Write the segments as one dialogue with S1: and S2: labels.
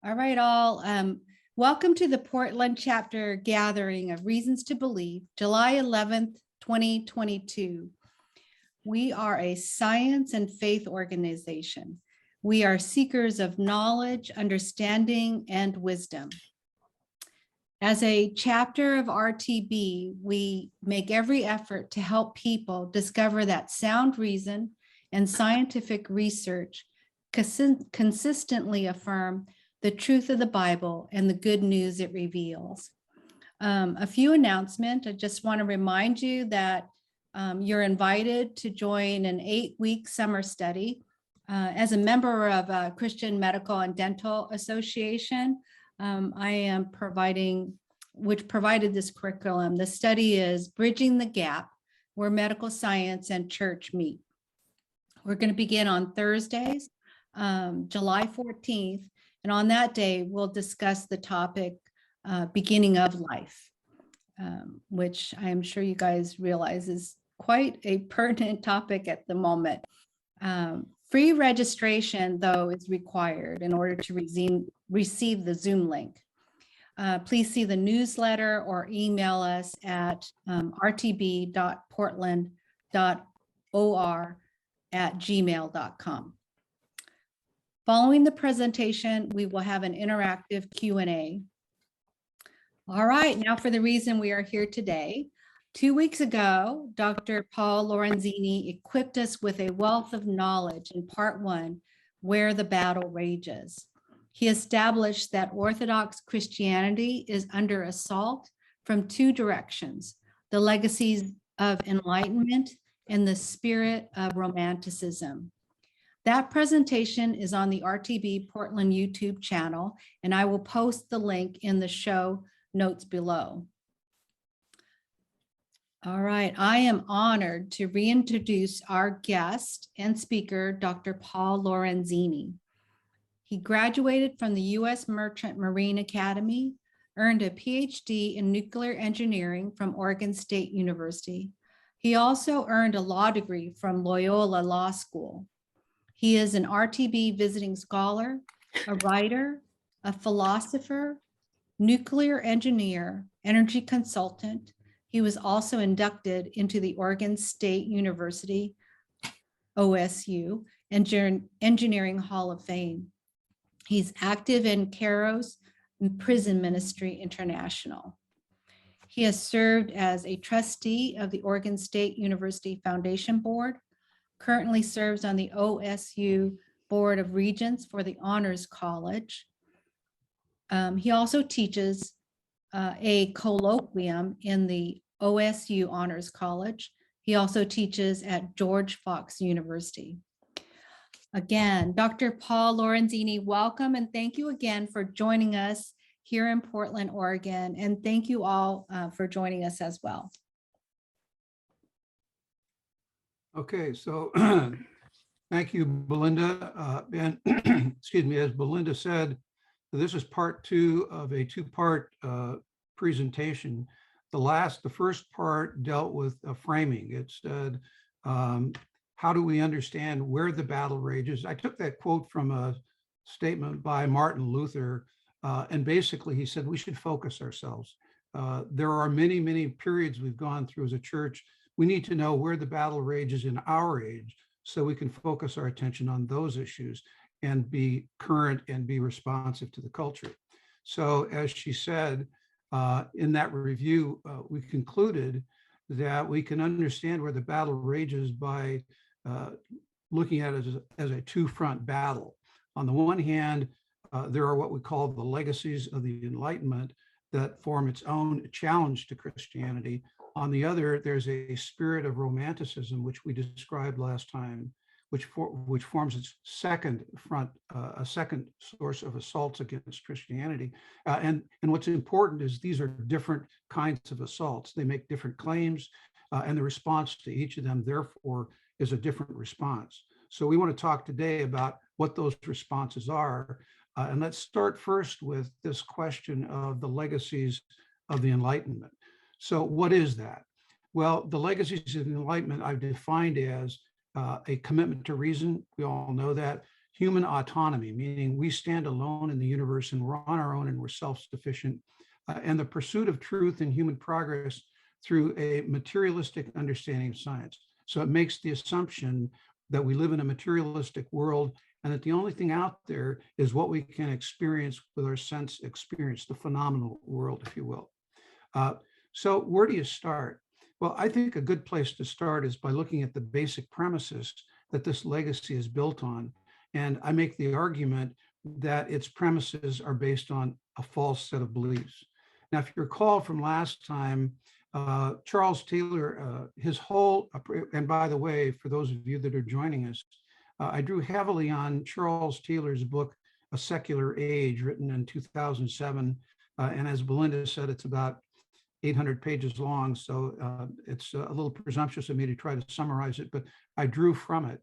S1: All right, all. Welcome to the Portland chapter gathering of Reasons to Believe, July 11th, 2022. We are a science and faith organization. We are seekers of knowledge, understanding, and wisdom. As a chapter of RTB, we make every effort to help people discover that sound reason and scientific research consistently affirm the truth of the Bible and the good news it reveals. A few announcements. I just want to remind you that you're invited to join an 8-week summer study. As a member of Christian Medical and Dental Association, I am provided this curriculum. The study is Bridging the Gap, where medical science and church meet. We're going to begin on Thursdays, July 14th. And on that day, we'll discuss the topic, beginning of life, which I am sure you guys realize is quite a pertinent topic at the moment. Free registration, though, is required in order to receive the Zoom link. Please see the newsletter or email us at rtb.portland.or@gmail.com. Following the presentation, we will have an interactive Q&A. All right, now for the reason we are here today. 2 weeks ago, Dr. Paul Lorenzini equipped us with a wealth of knowledge in part 1, Where the Battle Rages. He established that orthodox Christianity is under assault from 2 directions: the legacies of Enlightenment and the spirit of Romanticism. That presentation is on the RTB Portland YouTube channel, and I will post the link in the show notes below. All right, I am honored to reintroduce our guest and speaker, Dr. Paul Lorenzini. He graduated from the U.S. Merchant Marine Academy, earned a PhD in nuclear engineering from Oregon State University. He also earned a law degree from Loyola Law School. He is an RTB visiting scholar, a writer, a philosopher, nuclear engineer, energy consultant. He was also inducted into the Oregon State University, OSU, Engineering Hall of Fame. He's active in Kairos Prison Ministry International. He has served as a trustee of the Oregon State University Foundation Board, currently serves on the OSU Board of Regents for the Honors College. He also teaches a colloquium in the OSU Honors College. He also teaches at George Fox University. Again, Dr. Paul Lorenzini, welcome, and thank you again for joining us here in Portland, Oregon, and thank you all for joining us as well.
S2: Okay, so thank you, Belinda. And excuse me, as Belinda said, this is part 2 of a 2-part presentation. The first part dealt with framing. It said, how do we understand where the battle rages? I took that quote from a statement by Martin Luther, and basically he said we should focus ourselves. There are many, many periods we've gone through as a church. We need to know where the battle rages in our age so we can focus our attention on those issues and be current and be responsive to the culture. So as she said, in that review, we concluded that we can understand where the battle rages by looking at it as a 2-front battle. On the one hand, there are what we call the legacies of the Enlightenment that form its own challenge to Christianity. On the other, there's a spirit of Romanticism, which we described last time, which forms its second front, a second source of assaults against Christianity. And what's important is these are different kinds of assaults. They make different claims, and the response to each of them, therefore, is a different response. So we want to talk today about what those responses are. And let's start first with this question of the legacies of the Enlightenment. So what is that? Well, the legacies of the Enlightenment I've defined as a commitment to reason. We all know that. human autonomy, meaning we stand alone in the universe and we're on our own and we're self-sufficient, and the pursuit of truth and human progress through a materialistic understanding of science. So it makes the assumption that we live in a materialistic world and that the only thing out there is what we can experience with our sense experience, the phenomenal world, if you will. So where do you start? Well, I think a good place to start is by looking at the basic premises that this legacy is built on. And I make the argument that its premises are based on a false set of beliefs. Now, if you recall from last time, Charles Taylor, his whole, and by the way, for those of you that are joining us, I drew heavily on Charles Taylor's book, A Secular Age, written in 2007. And as Belinda said, it's about 800 pages long, so it's a little presumptuous of me to try to summarize it, but I drew from it.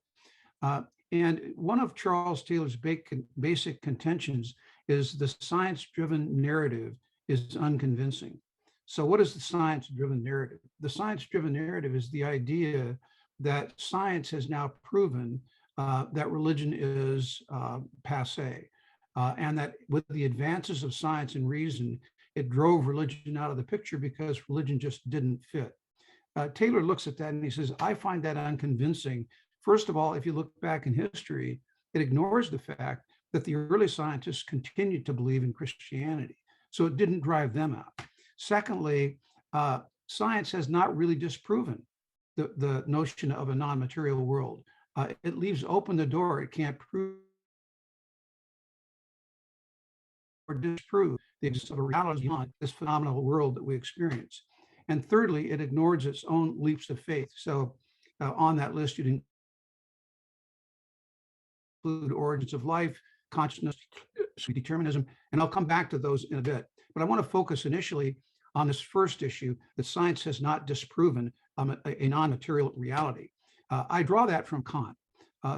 S2: And one of Charles Taylor's basic contentions is the science-driven narrative is unconvincing. So what is the science-driven narrative? The science-driven narrative is the idea that science has now proven that religion is passé, and that with the advances of science and reason, it drove religion out of the picture because religion just didn't fit. Taylor looks at that and he says, I find that unconvincing. First of all, if you look back in history, it ignores the fact that the early scientists continued to believe in Christianity. So it didn't drive them out. Secondly, science has not really disproven the notion of a non-material world. It leaves open the door. It can't prove or disprove the existence of a reality beyond this phenomenal world that we experience. And thirdly, it ignores its own leaps of faith. So on that list, you'd include origins of life, consciousness, determinism, and I'll come back to those in a bit. But I want to focus initially on this first issue, that science has not disproven a non-material reality. I draw that from Kant.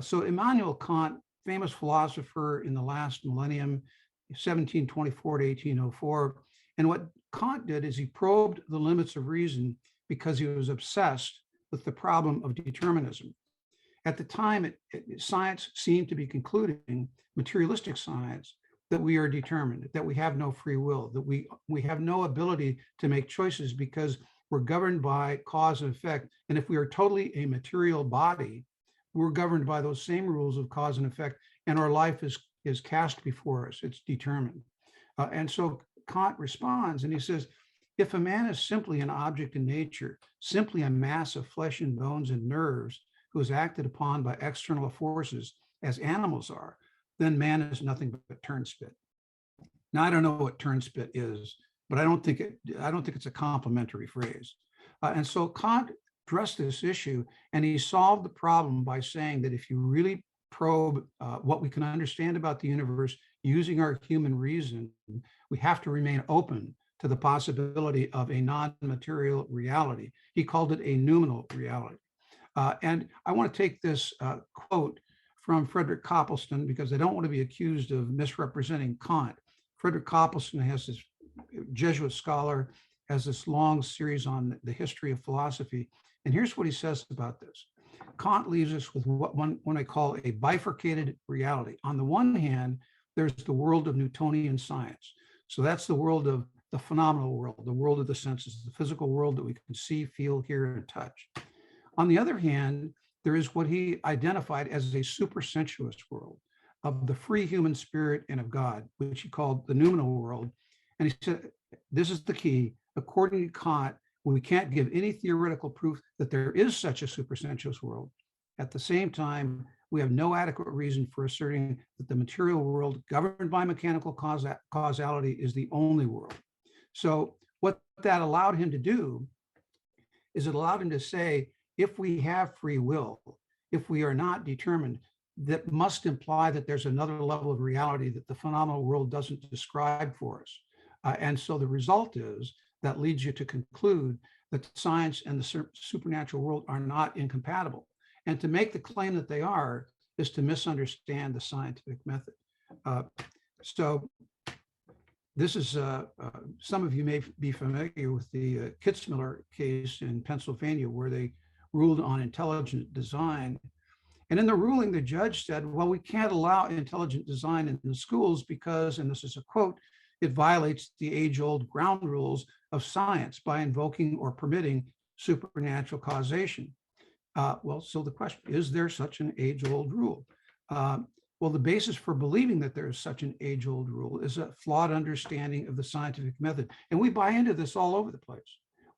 S2: So Immanuel Kant, famous philosopher in the last millennium, 1724 to 1804. And what Kant did is he probed the limits of reason because he was obsessed with the problem of determinism. At the time, science seemed to be concluding, materialistic science, that we are determined, that we have no free will, that we have no ability to make choices because we're governed by cause and effect. And if we are totally a material body, we're governed by those same rules of cause and effect, and our life is cast before us, it's determined. And so Kant responds and he says, if a man is simply an object in nature, simply a mass of flesh and bones and nerves who is acted upon by external forces as animals are, then man is nothing but turnspit. Now, I don't know what turnspit is, but I don't think it's a complimentary phrase. And so Kant addressed this issue and he solved the problem by saying that if you really probe what we can understand about the universe using our human reason, we have to remain open to the possibility of a non-material reality. He called it a noumenal reality. And I want to take this quote from Frederick Copleston because I don't want to be accused of misrepresenting Kant. Frederick Copleston has this Jesuit scholar, has this long series on the history of philosophy. And here's what he says about this. Kant leaves us with what one I call a bifurcated reality. On the one hand, there's the world of Newtonian science. So that's the world of the phenomenal world, the world of the senses, the physical world that we can see, feel, hear, and touch. On the other hand, there is what he identified as a supersensuous world of the free human spirit and of God, which he called the noumenal world. And he said, this is the key. According to Kant, we can't give any theoretical proof that there is such a supersensuous world. At the same time, we have no adequate reason for asserting that the material world governed by mechanical causality is the only world. So what that allowed him to do is it allowed him to say, if we have free will, if we are not determined, that must imply that there's another level of reality that the phenomenal world doesn't describe for us. And so the result is that leads you to conclude that science and the supernatural world are not incompatible. And to make the claim that they are is to misunderstand the scientific method. So this is, some of you may be familiar with the Kitzmiller case in Pennsylvania, where they ruled on intelligent design. And in the ruling, the judge said, well, we can't allow intelligent design in the schools because, and this is a quote, it violates the age-old ground rules of science by invoking or permitting supernatural causation. Well, so the question, is there such an age-old rule? Well, the basis for believing that there is such an age-old rule is a flawed understanding of the scientific method. And we buy into this all over the place.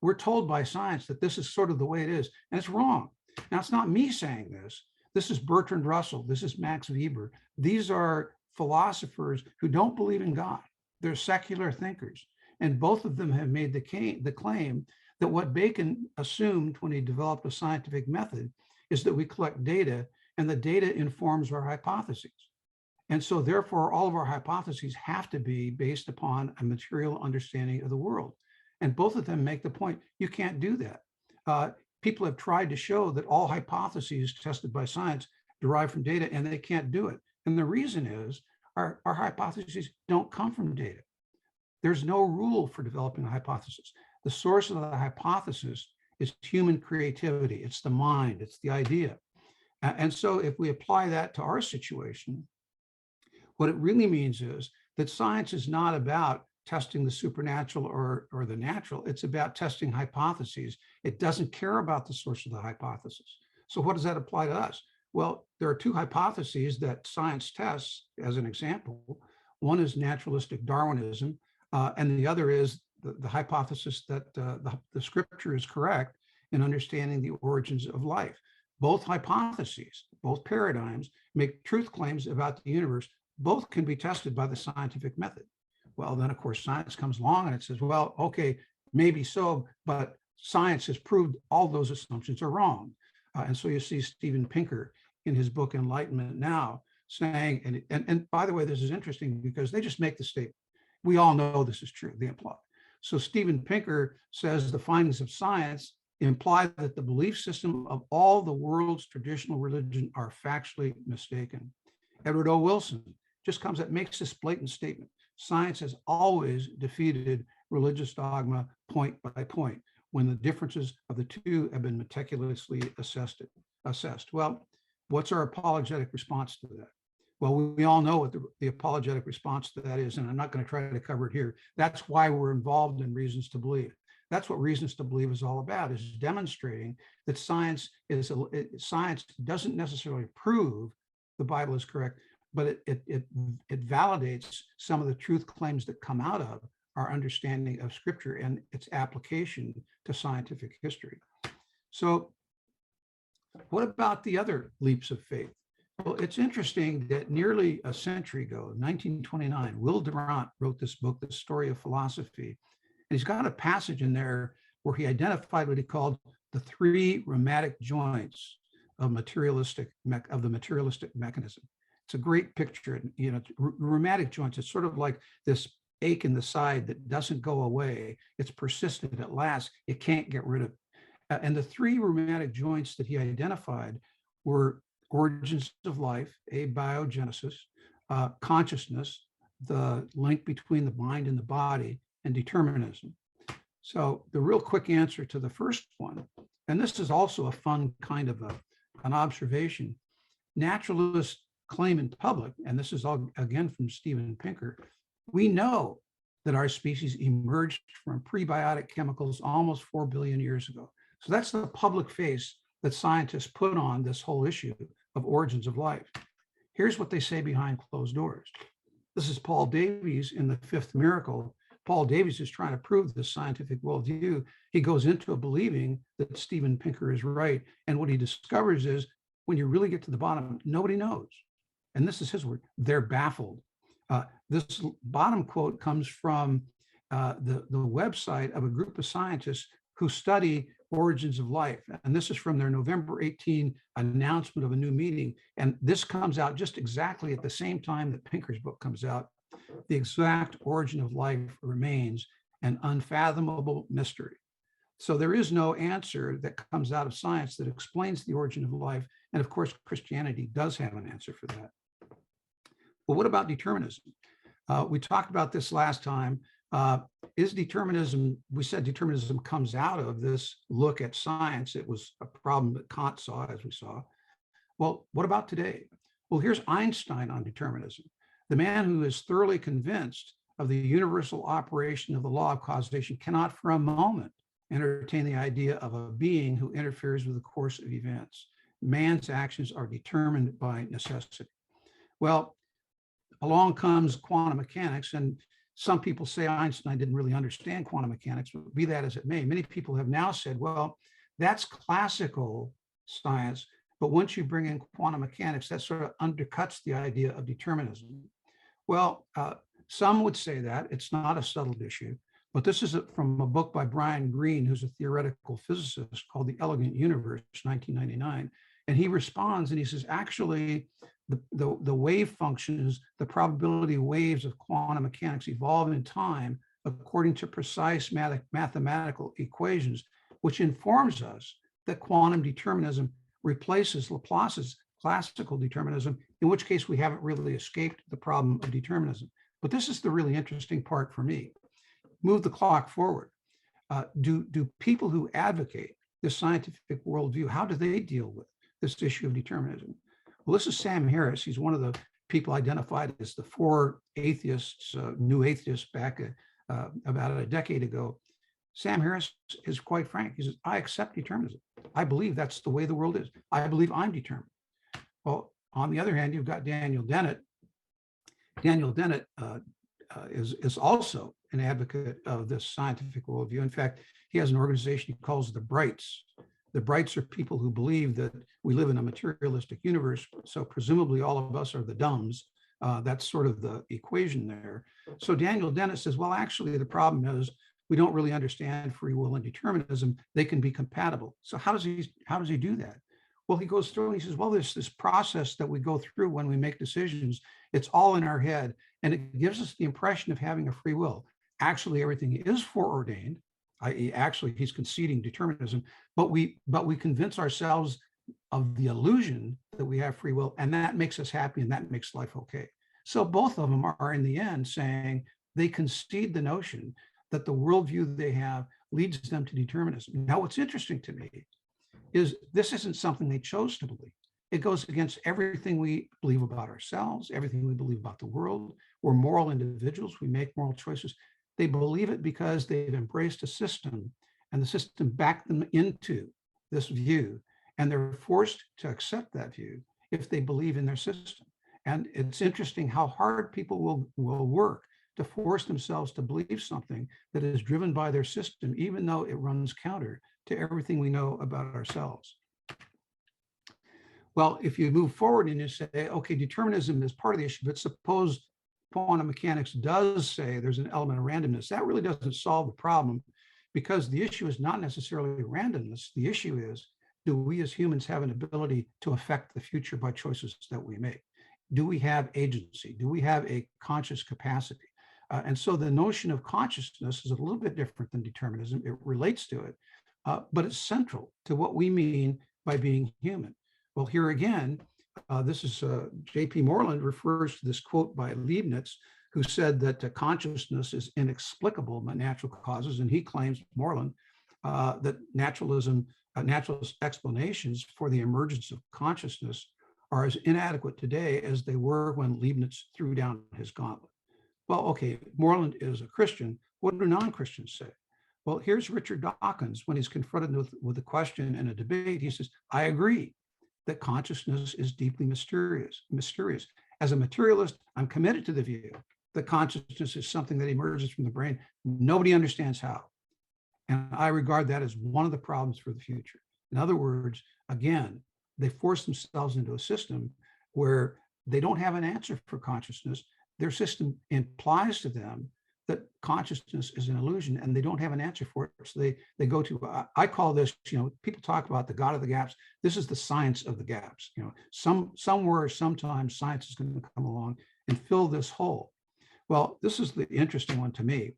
S2: We're told by science that this is sort of the way it is, and it's wrong. Now, it's not me saying this. This is Bertrand Russell. This is Max Weber. These are philosophers who don't believe in God. They're secular thinkers. And both of them have made the claim that what Bacon assumed when he developed a scientific method is that we collect data and the data informs our hypotheses. And so therefore, all of our hypotheses have to be based upon a material understanding of the world. And both of them make the point, you can't do that. People have tried to show that all hypotheses tested by science derive from data, and they can't do it. And the reason is our hypotheses don't come from data. There's no rule for developing a hypothesis. The source of the hypothesis is human creativity. It's the mind, it's the idea. And so if we apply that to our situation, what it really means is that science is not about testing the supernatural or the natural. It's about testing hypotheses. It doesn't care about the source of the hypothesis. So what does that apply to us? Well, there are two hypotheses that science tests as an example. One is naturalistic Darwinism, and the other is the hypothesis that the scripture is correct in understanding the origins of life. Both hypotheses, both paradigms make truth claims about the universe. Both can be tested by the scientific method. Well, then, of course, science comes along and it says, well, okay, maybe so, but science has proved all those assumptions are wrong. And so you see Steven Pinker in his book, Enlightenment Now, saying, and by the way, this is interesting because they just make the statement. We all know this is true, they imply. So Steven Pinker says the findings of science imply that the belief system of all the world's traditional religion are factually mistaken. Edward O. Wilson just comes up, makes this blatant statement. Science has always defeated religious dogma point by point when the differences of the two have been meticulously assessed. Well, what's our apologetic response to that? Well, we all know what the apologetic response to that is, and I'm not going to try to cover it here. That's why we're involved in Reasons to Believe. That's what Reasons to Believe is all about, is demonstrating that science doesn't necessarily prove the Bible is correct, but it validates some of the truth claims that come out of our understanding of Scripture and its application to scientific history. So what about the other leaps of faith? Well, it's interesting that nearly a century ago, 1929, Will Durant wrote this book, The Story of Philosophy. And he's got a passage in there where he identified what he called the three rheumatic joints of the materialistic mechanism. It's a great picture. You know, rheumatic joints, it's sort of like this ache in the side that doesn't go away. It's persistent, it lasts, it can't get rid of it. And the three rheumatic joints that he identified were origins of life, abiogenesis, consciousness, the link between the mind and the body, and determinism. So the real quick answer to the first one, and this is also a fun kind of an observation, naturalists claim in public, and this is all again from Steven Pinker, we know that our species emerged from prebiotic chemicals almost 4 billion years ago. So that's the public face that scientists put on this whole issue of origins of life. Here's what they say behind closed doors. This is Paul Davies in The Fifth Miracle. Paul Davies is trying to prove this scientific worldview. He goes into believing that Steven Pinker is right. And what he discovers is when you really get to the bottom, nobody knows. And this is his word, they're baffled. This bottom quote comes from the website of a group of scientists who study origins of life. And this is from their November 18 announcement of a new meeting. And this comes out just exactly at the same time that Pinker's book comes out. The exact origin of life remains an unfathomable mystery. So there is no answer that comes out of science that explains the origin of life. And of course, Christianity does have an answer for that. Well, what about determinism? We talked about this last time. Is determinism, we said determinism comes out of this look at science. It was a problem that Kant saw, as we saw. Well, what about today? Well, here's Einstein on determinism, the man who is thoroughly convinced of the universal operation of the law of causation cannot for a moment entertain the idea of a being who interferes with the course of events. Man's actions are determined by necessity. Well, along comes quantum mechanics, and some people say Einstein didn't really understand quantum mechanics, but be that as it may, many people have now said, well, that's classical science, but once you bring in quantum mechanics, that sort of undercuts the idea of determinism. Well, some would say that it's not a settled issue, but this is from a book by Brian Greene, who's a theoretical physicist, called The Elegant Universe, 1999. And he responds and he says, actually, the wave functions, the probability waves of quantum mechanics evolve in time according to precise mathematical equations, which informs us that quantum determinism replaces Laplace's classical determinism, in which case we haven't really escaped the problem of determinism. But this is the really interesting part for me. Move the clock forward. Do people who advocate this scientific worldview, how do they deal with this issue of determinism? Well, this is Sam Harris. He's one of the people identified as the four atheists, new atheists back about a decade ago. Sam Harris is quite frank. He says, I accept determinism. I believe that's the way the world is. I believe I'm determined. Well, on the other hand, you've got Daniel Dennett. Daniel Dennett is also an advocate of this scientific worldview. In fact, he has an organization he calls the Brights. The Brights are people who believe that we live in a materialistic universe, so presumably all of us are the dumbs. That's sort of the equation there. So Daniel Dennett says, well, actually, the problem is we don't really understand free will and determinism. They can be compatible. So how does he do that? Well, he goes through and he says, well, there's this process that we go through when we make decisions. It's all in our head, and it gives us the impression of having a free will. Actually, everything is foreordained, i.e., actually, he's conceding determinism, but we convince ourselves of the illusion that we have free will, and that makes us happy, and that makes life okay. So both of them are, in the end, saying they concede the notion that the worldview they have leads them to determinism. Now, what's interesting to me is this isn't something they chose to believe. It goes against everything we believe about ourselves, everything we believe about the world. We're moral individuals. We make moral choices. They believe it because they've embraced a system, and the system backed them into this view, and they're forced to accept that view if they believe in their system. And it's interesting how hard people will work to force themselves to believe something that is driven by their system, even though it runs counter to everything we know about ourselves. Well, if you move forward and you say, okay, determinism is part of the issue, but suppose quantum mechanics does say there's an element of randomness, that really doesn't solve the problem, because the issue is not necessarily randomness. The issue is, do we as humans have an ability to affect the future by choices that we make? Do we have agency? Do we have a conscious capacity? And so the notion of consciousness is a little bit different than determinism. It relates to it, but it's central to what we mean by being human. Well, here again, this is J.P. Moreland refers to this quote by Leibniz, who said that consciousness is inexplicable by natural causes. And he claims, Moreland, that naturalist explanations for the emergence of consciousness are as inadequate today as they were when Leibniz threw down his gauntlet. Well, okay, Moreland is a Christian. What do non-Christians say? Well, here's Richard Dawkins when he's confronted with a question in a debate. He says, I agree that consciousness is deeply mysterious. As a materialist, I'm committed to the view that consciousness is something that emerges from the brain. Nobody understands how. And I regard that as one of the problems for the future. In other words, again, they force themselves into a system where they don't have an answer for consciousness. Their system implies to them that consciousness is an illusion, and they don't have an answer for it. So they go to, I call this, people talk about the God of the gaps. This is the science of the gaps. Somewhere, sometimes science is going to come along and fill this hole. Well, this is the interesting one to me.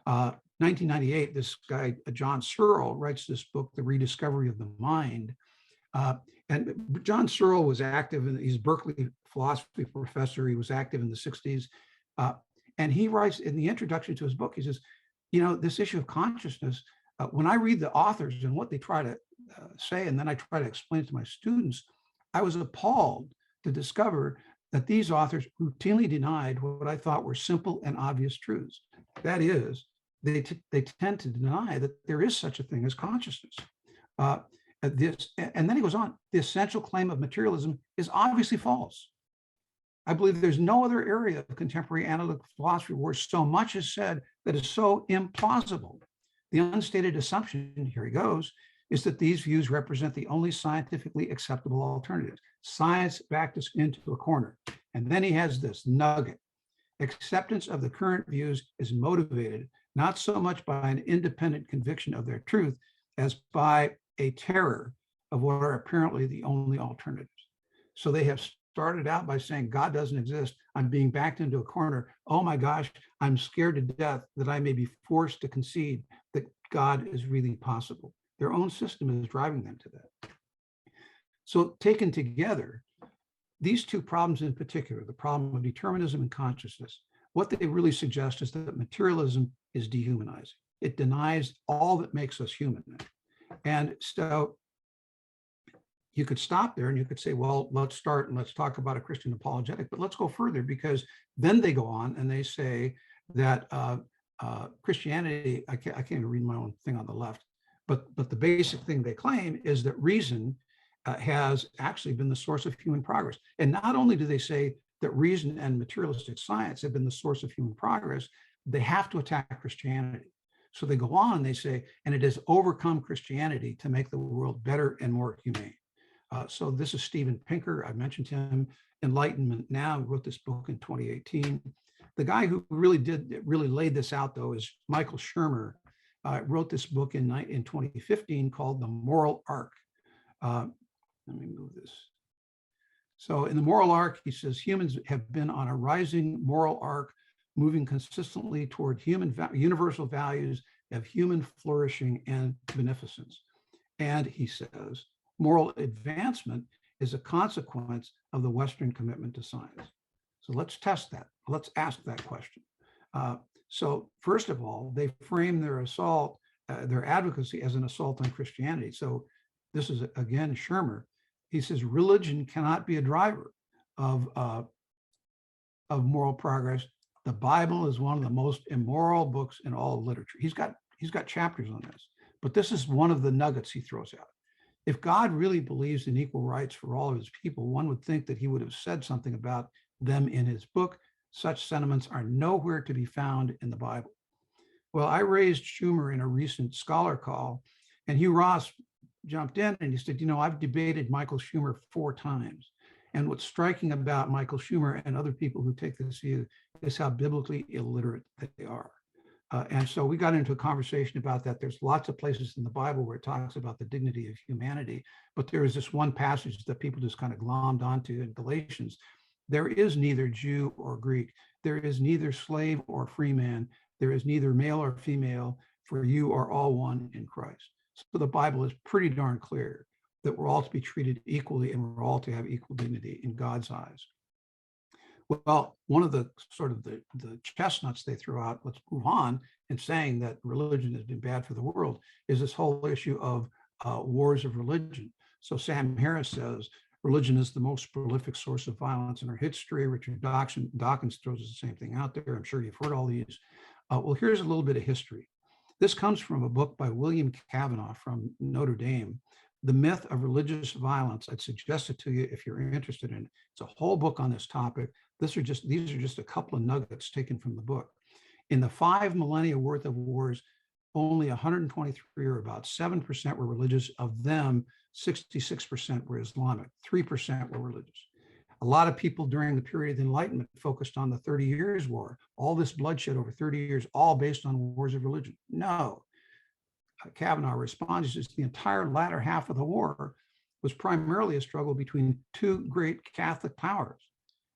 S2: 1998, this guy, John Searle, writes this book, The Rediscovery of the Mind. And John Searle was active, he's a Berkeley philosophy professor. He was active in the 60s. And he writes in the introduction to his book, he says, this issue of consciousness, when I read the authors and what they try to say, and then I try to explain it to my students, I was appalled to discover that these authors routinely denied what I thought were simple and obvious truths. That is, they tend to deny that there is such a thing as consciousness. And then he goes on, the essential claim of materialism is obviously false. I believe there's no other area of contemporary analytic philosophy where so much is said that is so implausible. The unstated assumption, here he goes, is that these views represent the only scientifically acceptable alternatives. Science backed us into a corner. And then he has this nugget. Acceptance of the current views is motivated not so much by an independent conviction of their truth as by a terror of what are apparently the only alternatives. So they have started out by saying, God doesn't exist. I'm being backed into a corner. Oh my gosh, I'm scared to death that I may be forced to concede that God is really possible. Their own system is driving them to that. So taken together, these two problems in particular, the problem of determinism and consciousness, what they really suggest is that materialism is dehumanizing. It denies all that makes us human. And so you could stop there and you could say, well, let's start and let's talk about a Christian apologetic, but let's go further, because then they go on and they say that Christianity, I can't even read my own thing on the left, but the basic thing they claim is that reason has actually been the source of human progress. And not only do they say that reason and materialistic science have been the source of human progress, they have to attack Christianity. So they go on and they say, and it has overcome Christianity to make the world better and more humane. So this is Steven Pinker. I mentioned him. Enlightenment Now, wrote this book in 2018. The guy who really laid this out, though, is Michael Shermer. Wrote this book in 2015 called The Moral Arc. Let me move this. So in The Moral Arc, he says humans have been on a rising moral arc, moving consistently toward universal values of human flourishing and beneficence. And he says, moral advancement is a consequence of the Western commitment to science. So let's test that. Let's ask that question. So first of all, they frame their assault, their advocacy as an assault on Christianity. So this is, again, Shermer. He says religion cannot be a driver of moral progress. The Bible is one of the most immoral books in all of literature. He's got chapters on this, but this is one of the nuggets he throws out. If God really believes in equal rights for all of his people, one would think that he would have said something about them in his book. Such sentiments are nowhere to be found in the Bible. Well, I raised Schumer in a recent scholar call, and Hugh Ross jumped in and he said, I've debated Michael Schumer 4 times. And what's striking about Michael Schumer and other people who take this view is how biblically illiterate they are. And so we got into a conversation about that. There's lots of places in the Bible where it talks about the dignity of humanity, but there is this one passage that people just kind of glommed onto in Galatians. There is neither Jew or Greek. There is neither slave or free man. There is neither male or female, for you are all one in Christ. So the Bible is pretty darn clear that we're all to be treated equally and we're all to have equal dignity in God's eyes. Well, one of the sort of the chestnuts they threw out, let's move on, in saying that religion has been bad for the world, is this whole issue of wars of religion. So Sam Harris says, religion is the most prolific source of violence in our history. Richard Dawkins throws the same thing out there. I'm sure you've heard all these. Well, here's a little bit of history. This comes from a book by William Kavanaugh from Notre Dame, The Myth of Religious Violence. I'd suggest it to you if you're interested in it. It's a whole book on this topic. These are just a couple of nuggets taken from the book. In the 5 millennia worth of wars, only 123, or about 7%, were religious. Of them, 66% were Islamic, 3% were religious. A lot of people during the period of the Enlightenment focused on the 30 Years' War, all this bloodshed over 30 years, all based on wars of religion. No. Kavanaugh responds, he says the entire latter half of the war was primarily a struggle between 2 great Catholic powers.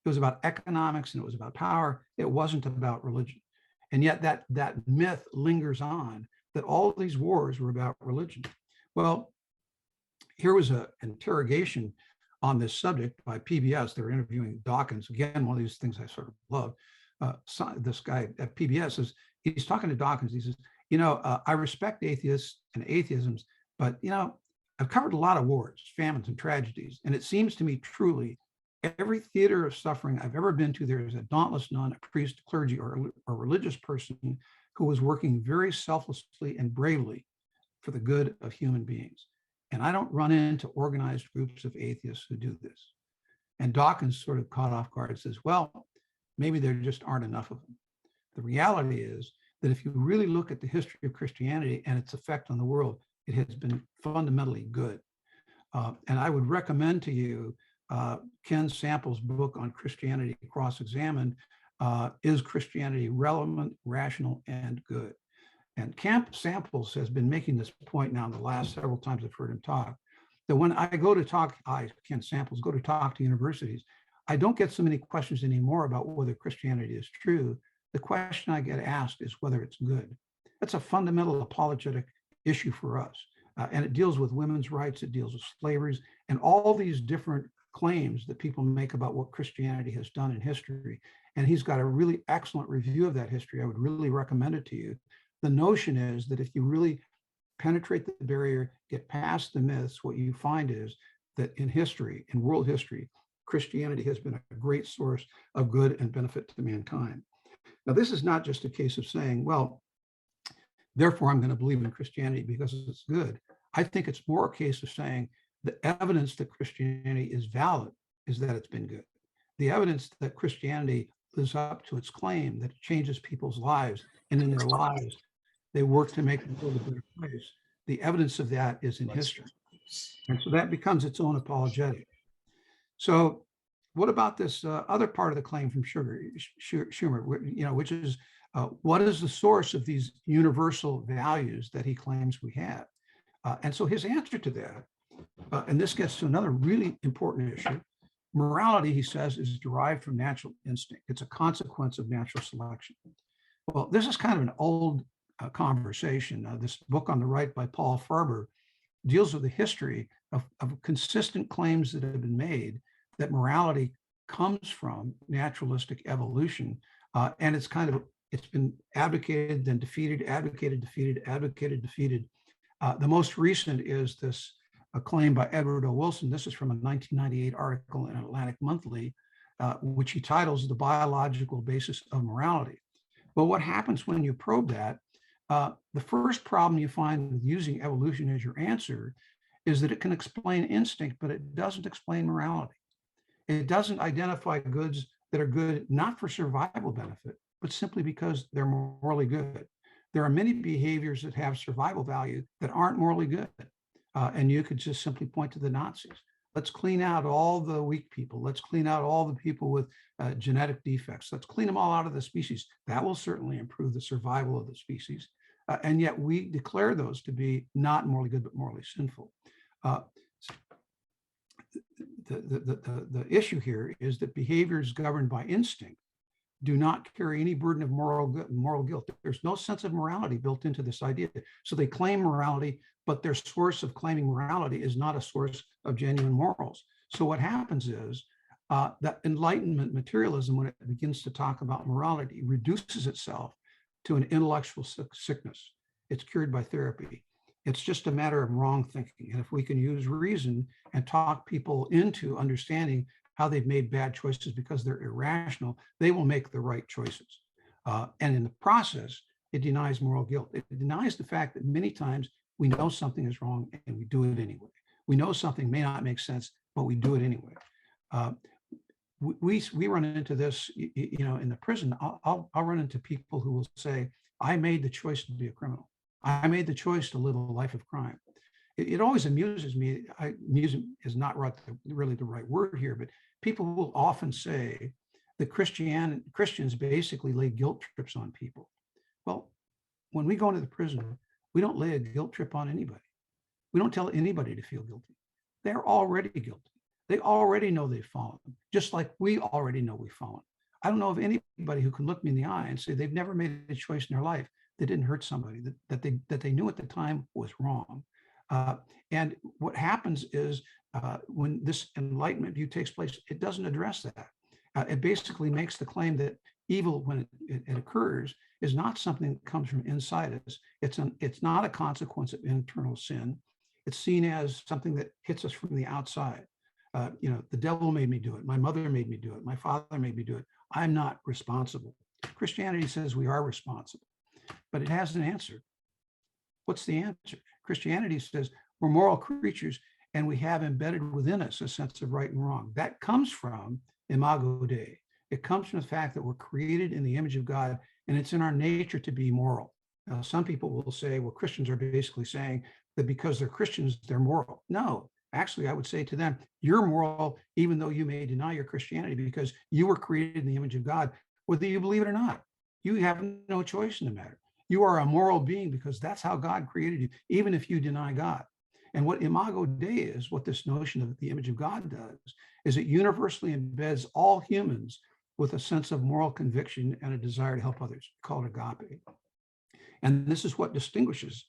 S2: It was about economics and it was about power. It wasn't about religion. And yet that myth lingers on, that all of these wars were about religion. Well, here was an interrogation on this subject by PBS. They were interviewing Dawkins. Again, one of these things I sort of love. This guy at PBS he's talking to Dawkins. He says, I respect atheists and atheisms, but, I've covered a lot of wars, famines, and tragedies, and it seems to me truly every theater of suffering I've ever been to, there is a dauntless nun, a priest, clergy, or a religious person who was working very selflessly and bravely for the good of human beings. And I don't run into organized groups of atheists who do this. And Dawkins sort of caught off guard and says, well, maybe there just aren't enough of them. The reality is that if you really look at the history of Christianity and its effect on the world, it has been fundamentally good. And I would recommend to you Ken Sample's book on Christianity Cross-Examined, Is Christianity Relevant, Rational, and Good? And Samples has been making this point now the last several times I've heard him talk, that when I go to talk, Ken Samples, go to talk to universities, I don't get so many questions anymore about whether Christianity is true. The question I get asked is whether it's good. That's a fundamental apologetic issue for us. And it deals with women's rights, it deals with slavery, and all these different claims that people make about what Christianity has done in history. And he's got a really excellent review of that history. I would really recommend it to you. The notion is that if you really penetrate the barrier, get past the myths, what you find is that in history, in world history, Christianity has been a great source of good and benefit to mankind. Now, this is not just a case of saying, well, therefore I'm going to believe in Christianity because it's good. I think it's more a case of saying the evidence that Christianity is valid is that it's been good. The evidence that Christianity lives up to its claim that it changes people's lives, and in their lives, they work to make the world a better place. The evidence of that is in history. And so that becomes its own apologetic. So what about this other part of the claim from Schumer, which is what is the source of these universal values that he claims we have? And so his answer to that, and this gets to another really important issue, morality, he says, is derived from natural instinct. It's a consequence of natural selection. Well, this is kind of an old conversation. This book on the right by Paul Farber deals with the history of consistent claims that have been made that morality comes from naturalistic evolution. And it's been advocated, then defeated, advocated, defeated, advocated, defeated. The most recent is this claim by Edward O. Wilson. This is from a 1998 article in Atlantic Monthly, which he titles The Biological Basis of Morality. Well, what happens when you probe that? The first problem you find with using evolution as your answer is that it can explain instinct, but it doesn't explain morality. It doesn't identify goods that are good, not for survival benefit, but simply because they're morally good. There are many behaviors that have survival value that aren't morally good. And you could just simply point to the Nazis. Let's clean out all the weak people. Let's clean out all the people with genetic defects. Let's clean them all out of the species. That will certainly improve the survival of the species. And yet we declare those to be not morally good, but morally sinful. The issue here is that behaviors governed by instinct do not carry any burden of moral guilt. There's no sense of morality built into this idea. So they claim morality, but their source of claiming morality is not a source of genuine morals. So what happens is that Enlightenment materialism, when it begins to talk about morality, reduces itself to an intellectual sickness. It's cured by therapy. It's just a matter of wrong thinking. And if we can use reason and talk people into understanding how they've made bad choices because they're irrational, they will make the right choices. And in the process, it denies moral guilt. It denies the fact that many times we know something is wrong and we do it anyway. We know something may not make sense, but we do it anyway. We run into this, in the prison. I'll run into people who will say, I made the choice to be a criminal. I made the choice to live a life of crime. It always amuses me. Amusement is not really the right word here, but people will often say that Christians basically lay guilt trips on people. Well, when we go into the prison, we don't lay a guilt trip on anybody. We don't tell anybody to feel guilty. They're already guilty. They already know they've fallen, just like we already know we've fallen. I don't know of anybody who can look me in the eye and say they've never made a choice in their life that didn't hurt somebody, that they knew at the time was wrong. And what happens is when this Enlightenment view takes place, it doesn't address that. It basically makes the claim that evil, when it occurs, is not something that comes from inside us. It's not a consequence of internal sin. It's seen as something that hits us from the outside. The devil made me do it. My mother made me do it. My father made me do it. I'm not responsible. Christianity says we are responsible, but it has an answer. What's the answer? Christianity says we're moral creatures and we have embedded within us a sense of right and wrong. That comes from Imago Dei. It comes from the fact that we're created in the image of God and it's in our nature to be moral. Now, some people will say, well, Christians are basically saying that because they're Christians, they're moral. No, actually, I would say to them, you're moral, even though you may deny your Christianity because you were created in the image of God, whether you believe it or not. You have no choice in the matter. You are a moral being because that's how God created you, even if you deny God. And what Imago Dei is, what this notion of the image of God does, is it universally embeds all humans with a sense of moral conviction and a desire to help others, called agape. And this is what distinguishes,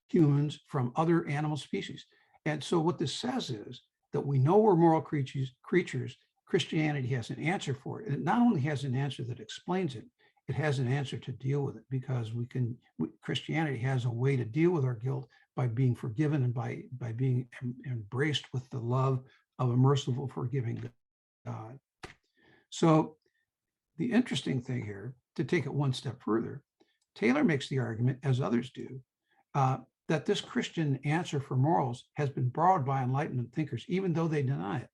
S2: humans from other animal species. And so what this says is that we know we're moral creatures. Christianity has an answer for it. And it not only has an answer that explains it, it has an answer to deal with it because Christianity has a way to deal with our guilt by being forgiven and by being embraced with the love of a merciful, forgiving God. So the interesting thing here, to take it one step further, Taylor makes the argument, as others do, that this Christian answer for morals has been borrowed by Enlightenment thinkers, even though they deny it.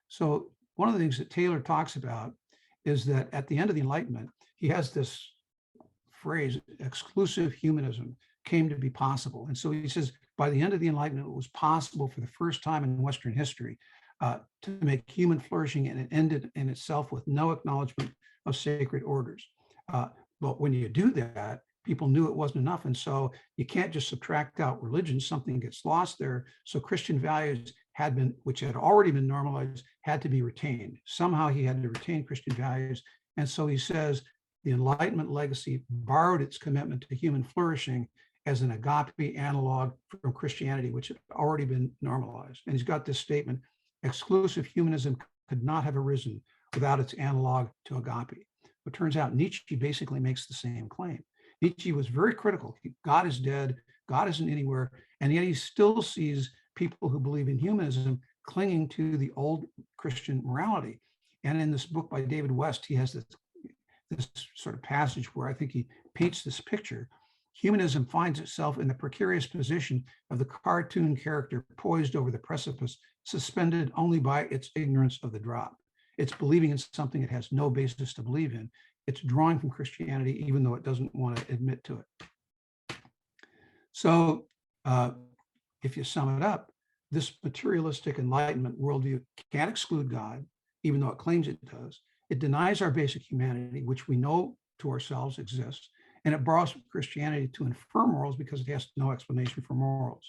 S2: So one of the things that Taylor talks about is that at the end of the Enlightenment, he has this phrase, exclusive humanism came to be possible. And so he says, by the end of the Enlightenment, it was possible for the first time in Western history to make human flourishing, and it ended in itself with no acknowledgement of sacred orders. But when you do that, people knew it wasn't enough. And so you can't just subtract out religion, something gets lost there. So Christian values which had already been normalized, had to be retained. Somehow he had to retain Christian values. And so he says the Enlightenment legacy borrowed its commitment to human flourishing as an agape analog from Christianity, which had already been normalized. And he's got this statement, exclusive humanism could not have arisen without its analog to agape. It turns out Nietzsche basically makes the same claim. Nietzsche was very critical. God is dead, God isn't anywhere, and yet he still sees people who believe in humanism clinging to the old Christian morality. And in this book by David West, he has this sort of passage where I think he paints this picture. Humanism finds itself in the precarious position of the cartoon character poised over the precipice, suspended only by its ignorance of the drop. It's believing in something it has no basis to believe in. It's drawing from Christianity, even though it doesn't want to admit to it. So if you sum it up, this materialistic Enlightenment worldview can't exclude God, even though it claims it does. It denies our basic humanity, which we know to ourselves exists, and it borrows from Christianity to infer morals because it has no explanation for morals.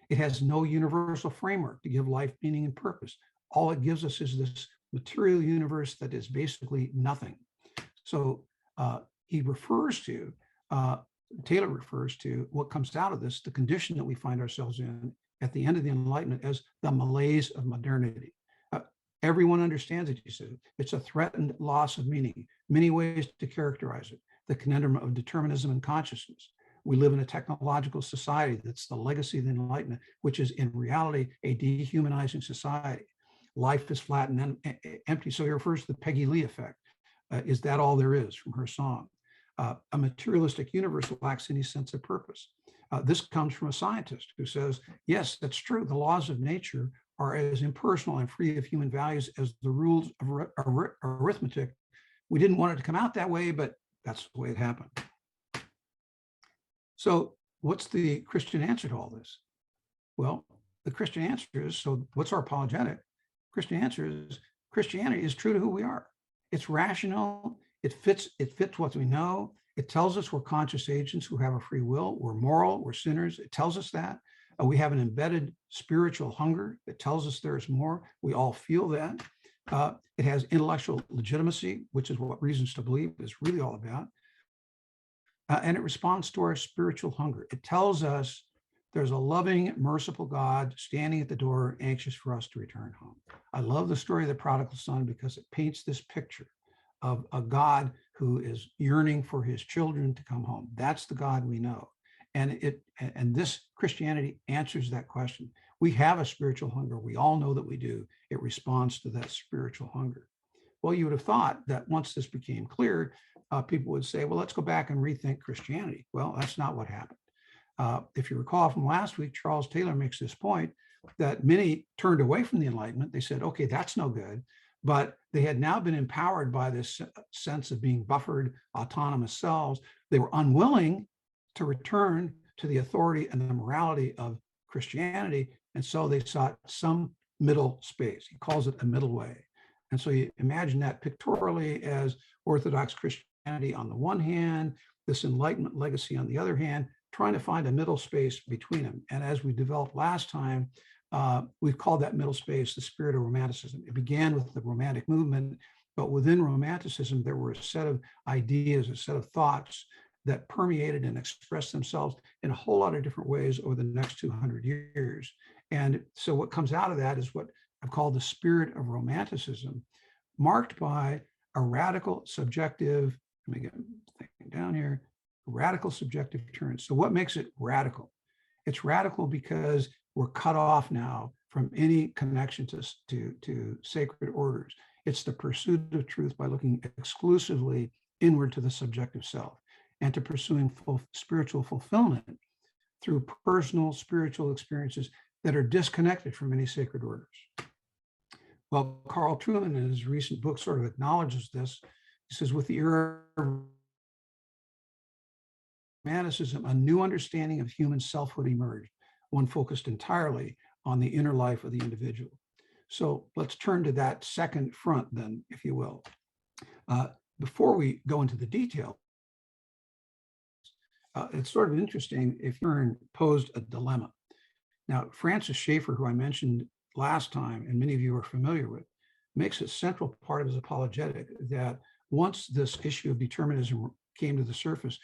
S2: It has no universal framework to give life meaning and purpose. All it gives us is this material universe that is basically nothing. So Taylor refers to what comes out of this, the condition that we find ourselves in at the end of the Enlightenment, as the malaise of modernity. Everyone understands it, he said. It's a threatened loss of meaning, many ways to characterize it, the conundrum of determinism and consciousness. We live in a technological society that's the legacy of the Enlightenment, which is in reality a dehumanizing society. Life is flat and empty. So he refers to the Peggy Lee effect. Is that all there is, from her song? A materialistic universe lacks any sense of purpose. This comes from a scientist who says, yes, that's true. The laws of nature are as impersonal and free of human values as the rules of arithmetic. We didn't want it to come out that way, but that's the way it happened. So what's the Christian answer to all this? Well, the Christian answer is, so what's our apologetic? Christian answer is, Christianity is true to who we are. It's rational. It fits what we know. It tells us we're conscious agents who have a free will. We're moral. We're sinners. It tells us that. We have an embedded spiritual hunger. It tells us there's more. We all feel that. It has intellectual legitimacy, which is what Reasons to Believe is really all about. And it responds to our spiritual hunger. It tells us there's a loving, merciful God standing at the door, anxious for us to return home. I love the story of the prodigal son because it paints this picture of a God who is yearning for his children to come home. That's the God we know. And this Christianity answers that question. We have a spiritual hunger. We all know that we do. It responds to that spiritual hunger. Well, you would have thought that once this became clear, people would say, well, let's go back and rethink Christianity. Well, that's not what happened. If you recall from last week, Charles Taylor makes this point that many turned away from the Enlightenment. They said, okay, that's no good. But they had now been empowered by this sense of being buffered, autonomous selves. They were unwilling to return to the authority and the morality of Christianity. And so they sought some middle space. He calls it a middle way. And so you imagine that pictorially as orthodox Christianity on the one hand, this Enlightenment legacy on the other hand, trying to find a middle space between them. And as we developed last time, we've called that middle space the spirit of Romanticism. It began with the Romantic movement, but within Romanticism, there were a set of ideas, a set of thoughts that permeated and expressed themselves in a whole lot of different ways over the next 200 years. And so what comes out of that is what I've called the spirit of Romanticism, marked by a radical subjective, let me get thinking down here, radical subjective turn. So what makes it radical? It's radical because we're cut off now from any connection to sacred orders. It's the pursuit of truth by looking exclusively inward to the subjective self and to pursuing spiritual fulfillment through personal spiritual experiences that are disconnected from any sacred orders. Well, Carl Trueman in his recent book sort of acknowledges this. He says, with the era of Romanticism, a new understanding of human selfhood emerged, one focused entirely on the inner life of the individual. So let's turn to that second front then, if you will. Before we go into the detail, it's sort of interesting if Jern posed a dilemma. Now, Francis Schaeffer, who I mentioned last time, and many of you are familiar with, makes a central part of his apologetic that once this issue of determinism came to the surface,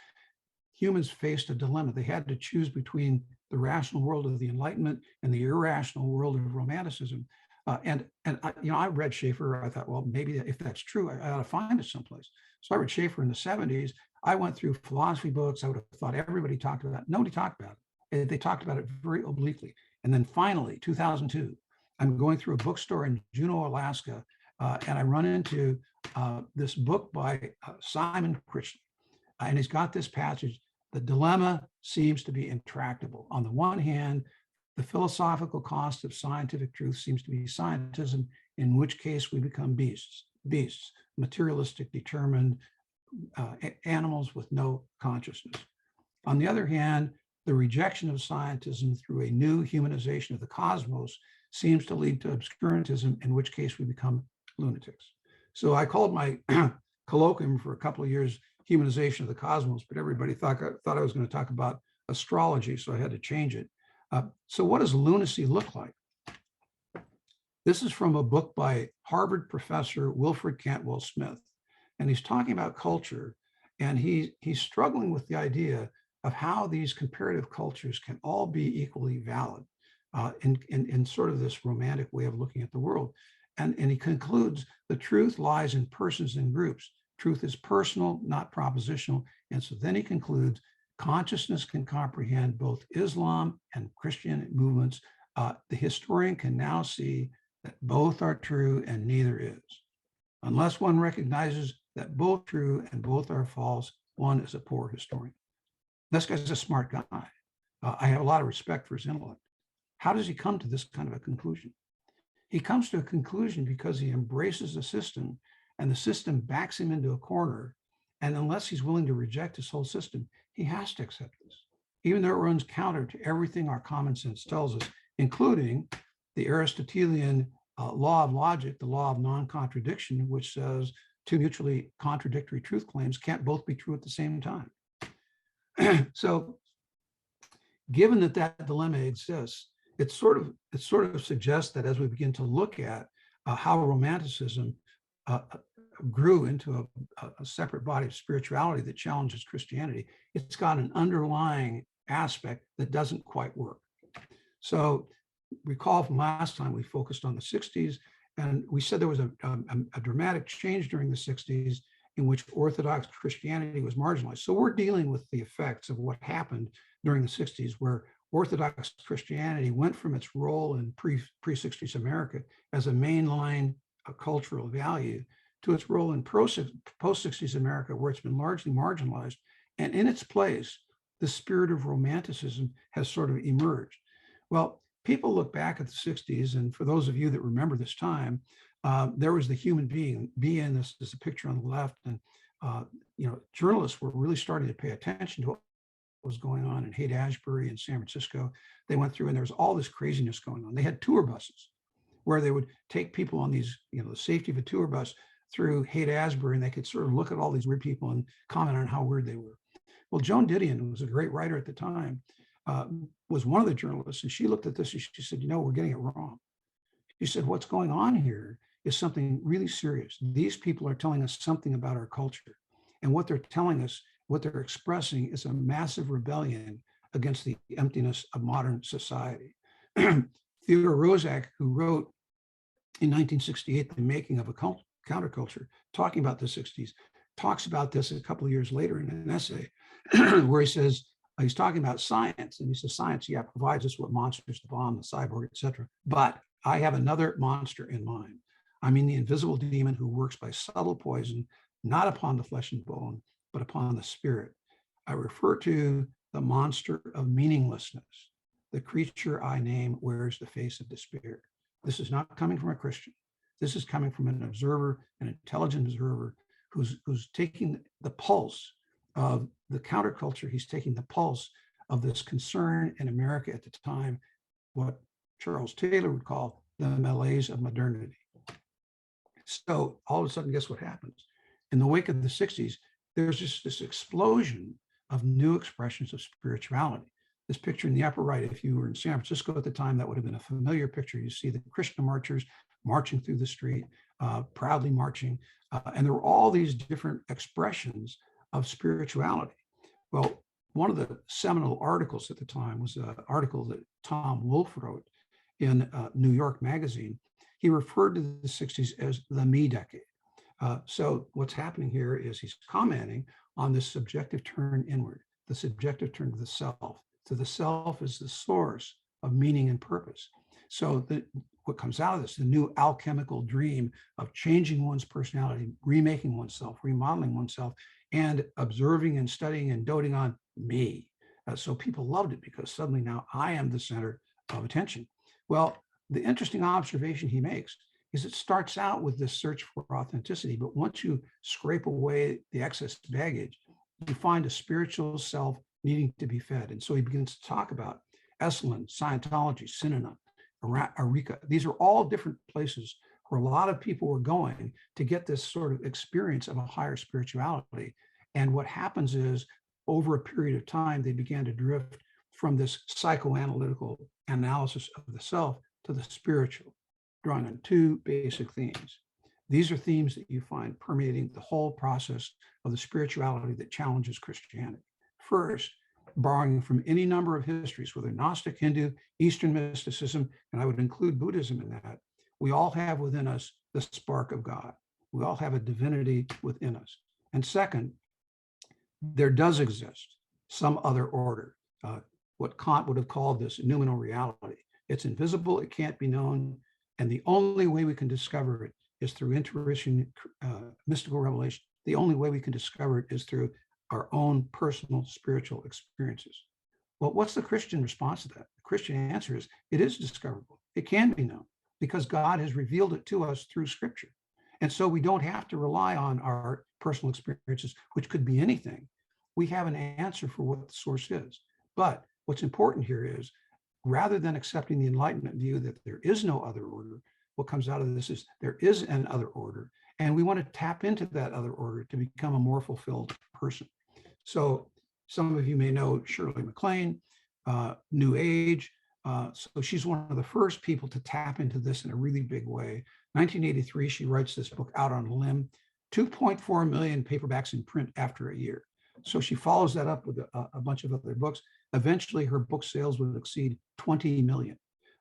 S2: humans faced a dilemma. They had to choose between the rational world of the Enlightenment and the irrational world of Romanticism. And I read Schaeffer. I thought, well, maybe if that's true, I ought to find it someplace. So I read Schaeffer in the 70s. I went through philosophy books. I would have thought everybody talked about it. Nobody talked about it. They talked about it very obliquely. And then finally, 2002, I'm going through a bookstore in Juneau, Alaska, and I run into this book by Simon Critchley. And he's got this passage: the dilemma seems to be intractable. On the one hand, the philosophical cost of scientific truth seems to be scientism, in which case we become beasts, materialistic, determined animals with no consciousness. On the other hand, the rejection of scientism through a new humanization of the cosmos seems to lead to obscurantism, in which case we become lunatics. So I called my colloquium for a couple of years humanization of the cosmos, but everybody thought I was going to talk about astrology, so I had to change it. So what does lunacy look like? This is from a book by Harvard professor Wilfred Cantwell Smith, and he's talking about culture, and he's struggling with the idea of how these comparative cultures can all be equally valid in sort of this romantic way of looking at the world. And he concludes, the truth lies in persons and groups. Truth is personal, not propositional. And so then he concludes, consciousness can comprehend both Islam and Christian movements. The historian can now see that both are true and neither is. Unless one recognizes that both true and both are false, one is a poor historian. This guy's a smart guy. I have a lot of respect for his intellect. How does he come to this kind of a conclusion? He comes to a conclusion because he embraces the system, and the system backs him into a corner. And unless he's willing to reject his whole system, he has to accept this, even though it runs counter to everything our common sense tells us, including the Aristotelian law of logic, the law of non-contradiction, which says two mutually contradictory truth claims can't both be true at the same time. So given that dilemma exists, it sort of suggests that as we begin to look at how Romanticism grew into a separate body of spirituality that challenges Christianity, it's got an underlying aspect that doesn't quite work. So recall from last time, we focused on the 60s, and we said there was a dramatic change during the 60s, in which Orthodox Christianity was marginalized. So we're dealing with the effects of what happened during the 60s, where Orthodox Christianity went from its role in pre-60s America as a mainline cultural value to its role in post-60s America, where it's been largely marginalized. And in its place, the spirit of Romanticism has sort of emerged. Well, people look back at the 60s, and for those of you that remember this time, there was the human being. This is a picture on the left, and journalists were really starting to pay attention to what was going on in Haight-Ashbury in San Francisco. They went through, and there was all this craziness going on. They had tour buses where they would take people on these, the safety of a tour bus through Haight-Ashbury, and they could sort of look at all these weird people and comment on how weird they were. Well, Joan Didion, who was a great writer at the time, was one of the journalists, and she looked at this and she said, we're getting it wrong. She said, what's going on here is something really serious. These people are telling us something about our culture. And what they're telling us, what they're expressing, is a massive rebellion against the emptiness of modern society. Theodore Roszak, who wrote in 1968, The Making of a Counterculture, talking about the 60s, talks about this a couple of years later in an essay where he says, he's talking about science, and he says, science, provides us with monsters, the bomb, the cyborg, etc. But I have another monster in mind. I mean, the invisible demon who works by subtle poison, not upon the flesh and bone, but upon the spirit. I refer to the monster of meaninglessness. The creature I name wears the face of despair. This is not coming from a Christian. This is coming from an observer, an intelligent observer, who's taking the pulse of the counterculture. He's taking the pulse of this concern in America at the time, what Charles Taylor would call the malaise of modernity. So all of a sudden, guess what happens? In the wake of the 60s, there's just this explosion of new expressions of spirituality. This picture in the upper right, if you were in San Francisco at the time, that would have been a familiar picture. You see the Krishna marchers marching through the street, proudly marching. And there were all these different expressions of spirituality. Well, one of the seminal articles at the time was an article that Tom Wolfe wrote in New York Magazine. He referred to the 60s as the me decade. So what's happening here is he's commenting on this subjective turn inward, the subjective turn to the self. So the self is the source of meaning and purpose. So what comes out of this, the new alchemical dream of changing one's personality, remaking oneself, remodeling oneself, and observing and studying and doting on me. So people loved it because suddenly now I am the center of attention. Well, the interesting observation he makes is it starts out with this search for authenticity, but once you scrape away the excess baggage, you find a spiritual self needing to be fed. And so he begins to talk about Esalen, Scientology, Synanon, Eureka. These are all different places where a lot of people were going to get this sort of experience of a higher spirituality. And what happens is, over a period of time, they began to drift from this psychoanalytical analysis of the self to the spiritual, drawing on two basic themes. These are themes that you find permeating the whole process of the spirituality that challenges Christianity. First, borrowing from any number of histories, whether Gnostic, Hindu, Eastern mysticism, and I would include Buddhism in that, we all have within us the spark of God. We all have a divinity within us. And second, there does exist some other order, what Kant would have called this noumenal reality. It's invisible, it can't be known, and the only way we can discover it is through intuition, mystical revelation. The only way we can discover it is through our own personal spiritual experiences. Well, what's the Christian response to that? The Christian answer is, it is discoverable. It can be known because God has revealed it to us through Scripture. And so we don't have to rely on our personal experiences, which could be anything. We have an answer for what the source is. But what's important here is, rather than accepting the Enlightenment view that there is no other order, what comes out of this is there is an other order. And we want to tap into that other order to become a more fulfilled person. So some of you may know Shirley MacLaine, New Age. So she's one of the first people to tap into this in a really big way. 1983, she writes this book, Out on a Limb, 2.4 million paperbacks in print after a year. So she follows that up with a bunch of other books. Eventually, her book sales would exceed 20 million.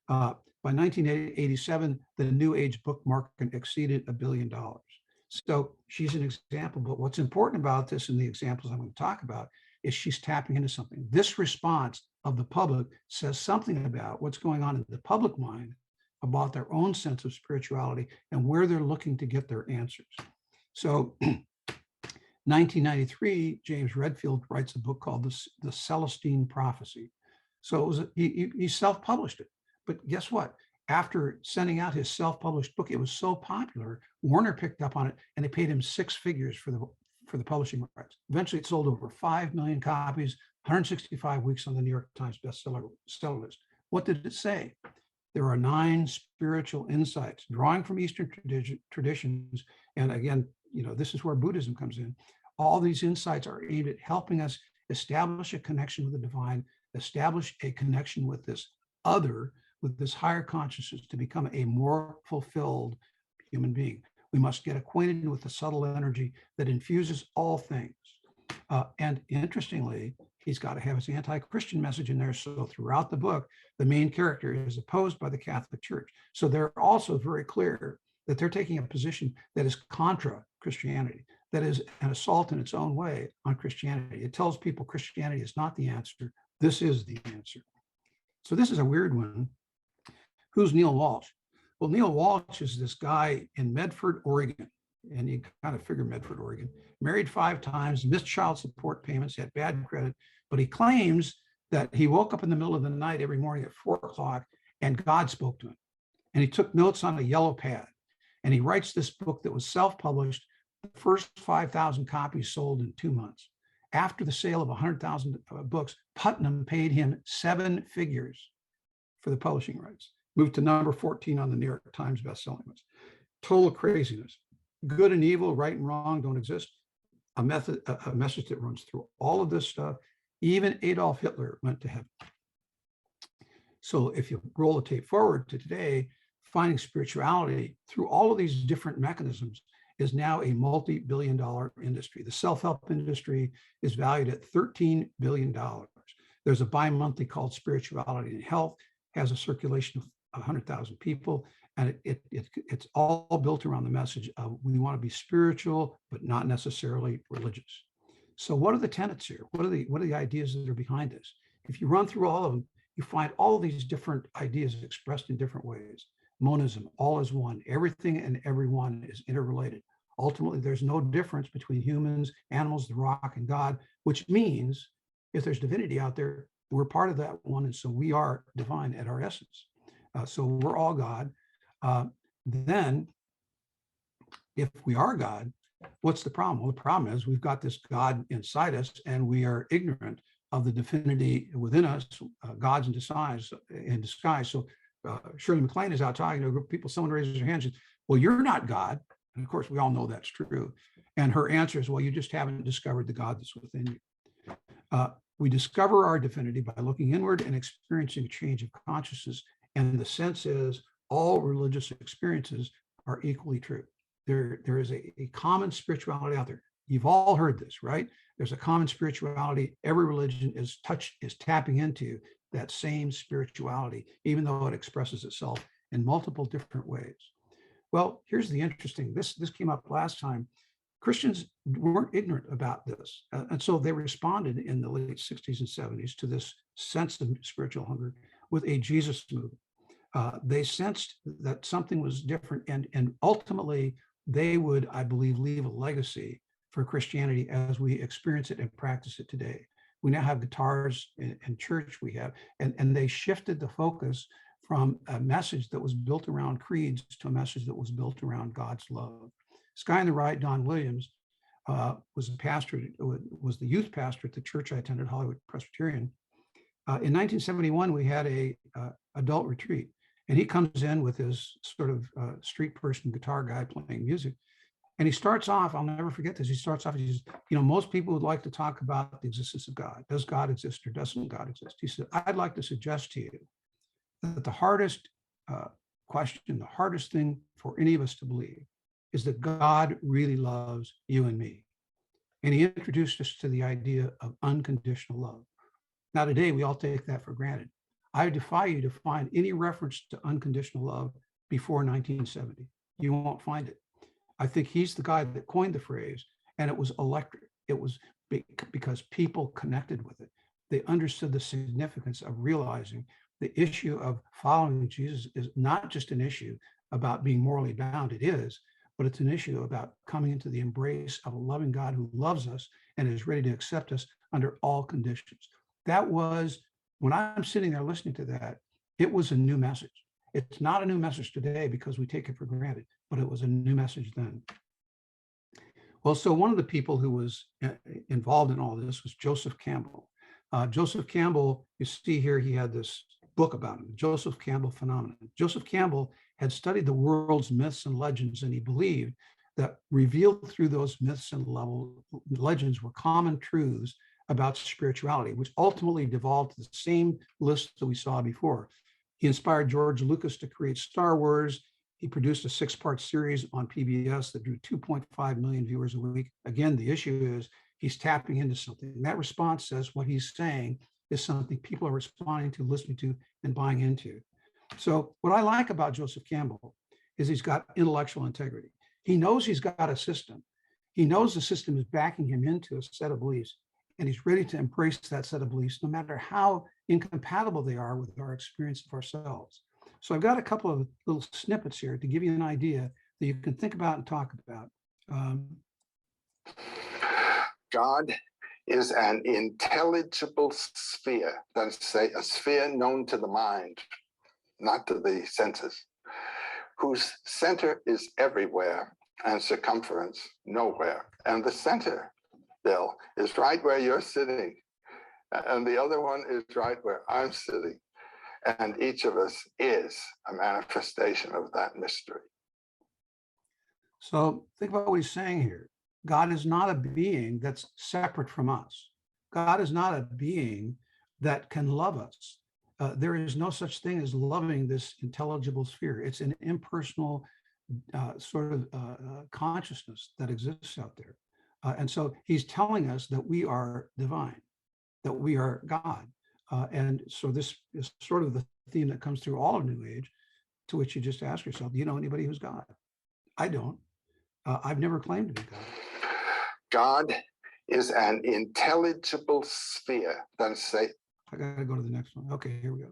S2: By 1987, the New Age book market exceeded $1 billion. So she's an example, but what's important about this and the examples I'm going to talk about is she's tapping into something. This response of the public says something about what's going on in the public mind about their own sense of spirituality and where they're looking to get their answers. So 1993, James Redfield writes a book called The Celestine Prophecy. So it was he self-published it. But guess what? After sending out his self-published book, it was so popular, Warner picked up on it and they paid him 6 figures for the publishing rights. Eventually, it sold over 5 million copies, 165 weeks on the New York Times bestseller list. What did it say? There are 9 spiritual insights drawing from Eastern traditions. And again, this is where Buddhism comes in. All these insights are aimed at helping us establish a connection with the divine, establish a connection with this other, with this higher consciousness to become a more fulfilled human being. We must get acquainted with the subtle energy that infuses all things. And interestingly, he's got to have his anti-Christian message in there. So throughout the book, the main character is opposed by the Catholic Church. So they're also very clear that they're taking a position that is contra Christianity, that is an assault in its own way on Christianity. It tells people Christianity is not the answer. This is the answer. So this is a weird one. Who's Neil Walsh? Well, Neil Walsh is this guy in Medford, Oregon. And you kind of figure Medford, Oregon. Married 5 times, missed child support payments, had bad credit. But he claims that he woke up in the middle of the night every morning at 4 o'clock and God spoke to him. And he took notes on a yellow pad. And he writes this book that was self-published. The first 5,000 copies sold in 2 months. After the sale of 100,000 books, Putnam paid him 7 figures for the publishing rights. Moved to number 14 on the New York Times bestselling list. Total craziness. Good and evil, right and wrong don't exist. A message that runs through all of this stuff. Even Adolf Hitler went to heaven. So if you roll the tape forward to today, finding spirituality through all of these different mechanisms is now a multi-billion-dollar industry. The self-help industry is valued at $13 billion. There's a bi-monthly called Spirituality and Health, has a circulation of 100,000 people, and it's all built around the message of we want to be spiritual, but not necessarily religious. So what are the tenets here? What are the ideas that are behind this? If you run through all of them, you find all these different ideas expressed in different ways. Monism, all is one. Everything and everyone is interrelated. Ultimately, there's no difference between humans, animals, the rock, and God, which means if there's divinity out there, we're part of that one. And so we are divine at our essence. So we're all God. Then if we are God, what's the problem? Well, the problem is we've got this God inside us and we are ignorant of the divinity within us, God's in disguise. So Shirley MacLaine is out talking to a group of people. Someone raises their hand and says, well, you're not God. And of course, we all know that's true. And her answer is, well, you just haven't discovered the God that's within you. We discover our divinity by looking inward and experiencing a change of consciousness. And the sense is all religious experiences are equally true. There is a common spirituality out there. You've all heard this, right? There's a common spirituality. Every religion is tapping into that same spirituality, even though it expresses itself in multiple different ways. Well, here's the interesting, this came up last time. Christians weren't ignorant about this. And so they responded in the late 60s and 70s to this sense of spiritual hunger with a Jesus movement. They sensed that something was different, and ultimately they would, I believe, leave a legacy for Christianity as we experience it and practice it today. We now have guitars in church, and they shifted the focus from a message that was built around creeds to a message that was built around God's love. This guy on the right, Don Williams, was the youth pastor at the church I attended, Hollywood Presbyterian. In 1971, we had a adult retreat, and he comes in with his sort of street person guitar guy playing music. And he starts off, I'll never forget this, he starts off, he says, most people would like to talk about the existence of God. Does God exist or doesn't God exist? He said, I'd like to suggest to you that the hardest question, the hardest thing for any of us to believe is that God really loves you and me. And he introduced us to the idea of unconditional love. Now, today, we all take that for granted. I defy you to find any reference to unconditional love before 1970. You won't find it. I think he's the guy that coined the phrase, and it was electric. It was because people connected with it. They understood the significance of realizing the issue of following Jesus is not just an issue about being morally bound. It is, but it's an issue about coming into the embrace of a loving God who loves us and is ready to accept us under all conditions. That was, when I'm sitting there listening to that, it was a new message. It's not a new message today because we take it for granted, but it was a new message then. Well, so one of the people who was involved in all this was Joseph Campbell. Joseph Campbell, you see here, he had this book about him, Joseph Campbell Phenomenon. Joseph Campbell had studied the world's myths and legends, and he believed that revealed through those myths and legends were common truths about spirituality, which ultimately devolved to the same list that we saw before. He inspired George Lucas to create Star Wars. He produced a 6-part series on PBS that drew 2.5 million viewers a week. Again, the issue is he's tapping into something. And that response says what he's saying is something people are responding to, listening to, and buying into. So what I like about Joseph Campbell is he's got intellectual integrity. He knows he's got a system. He knows the system is backing him into a set of beliefs, and he's ready to embrace that set of beliefs, no matter how incompatible they are with our experience of ourselves. So I've got a couple of little snippets here to give you an idea that you can think about and talk about.
S3: God is an intelligible sphere, that's to say, a sphere known to the mind, not to the senses, whose center is everywhere and circumference nowhere. And the center, Bill, is right where you're sitting. And the other one is right where I'm sitting. And each of us is a manifestation of that mystery.
S2: So think about what he's saying here. God is not a being that's separate from us. God is not a being that can love us. There is no such thing as loving this intelligible sphere. It's an impersonal sort of consciousness that exists out there. And so he's telling us that we are divine, that we are God. And so this is sort of the theme that comes through all of New Age, to which you just ask yourself, do you know anybody who's God? I don't. I've never claimed to be God.
S3: God is an intelligible sphere. That's to say,
S2: I got to go to the next one. Okay, here we go.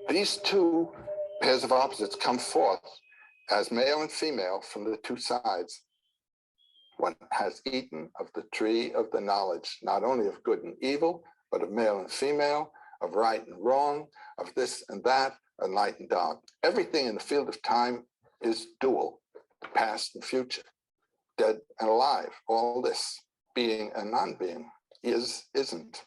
S3: These two pairs of opposites come forth as male and female from the two sides. One has eaten of the tree of the knowledge, not only of good and evil, but of male and female, of right and wrong, of this and that, of light and dark. Everything in the field of time is dual, past and future, dead and alive. All this, being and non-being, is, isn't.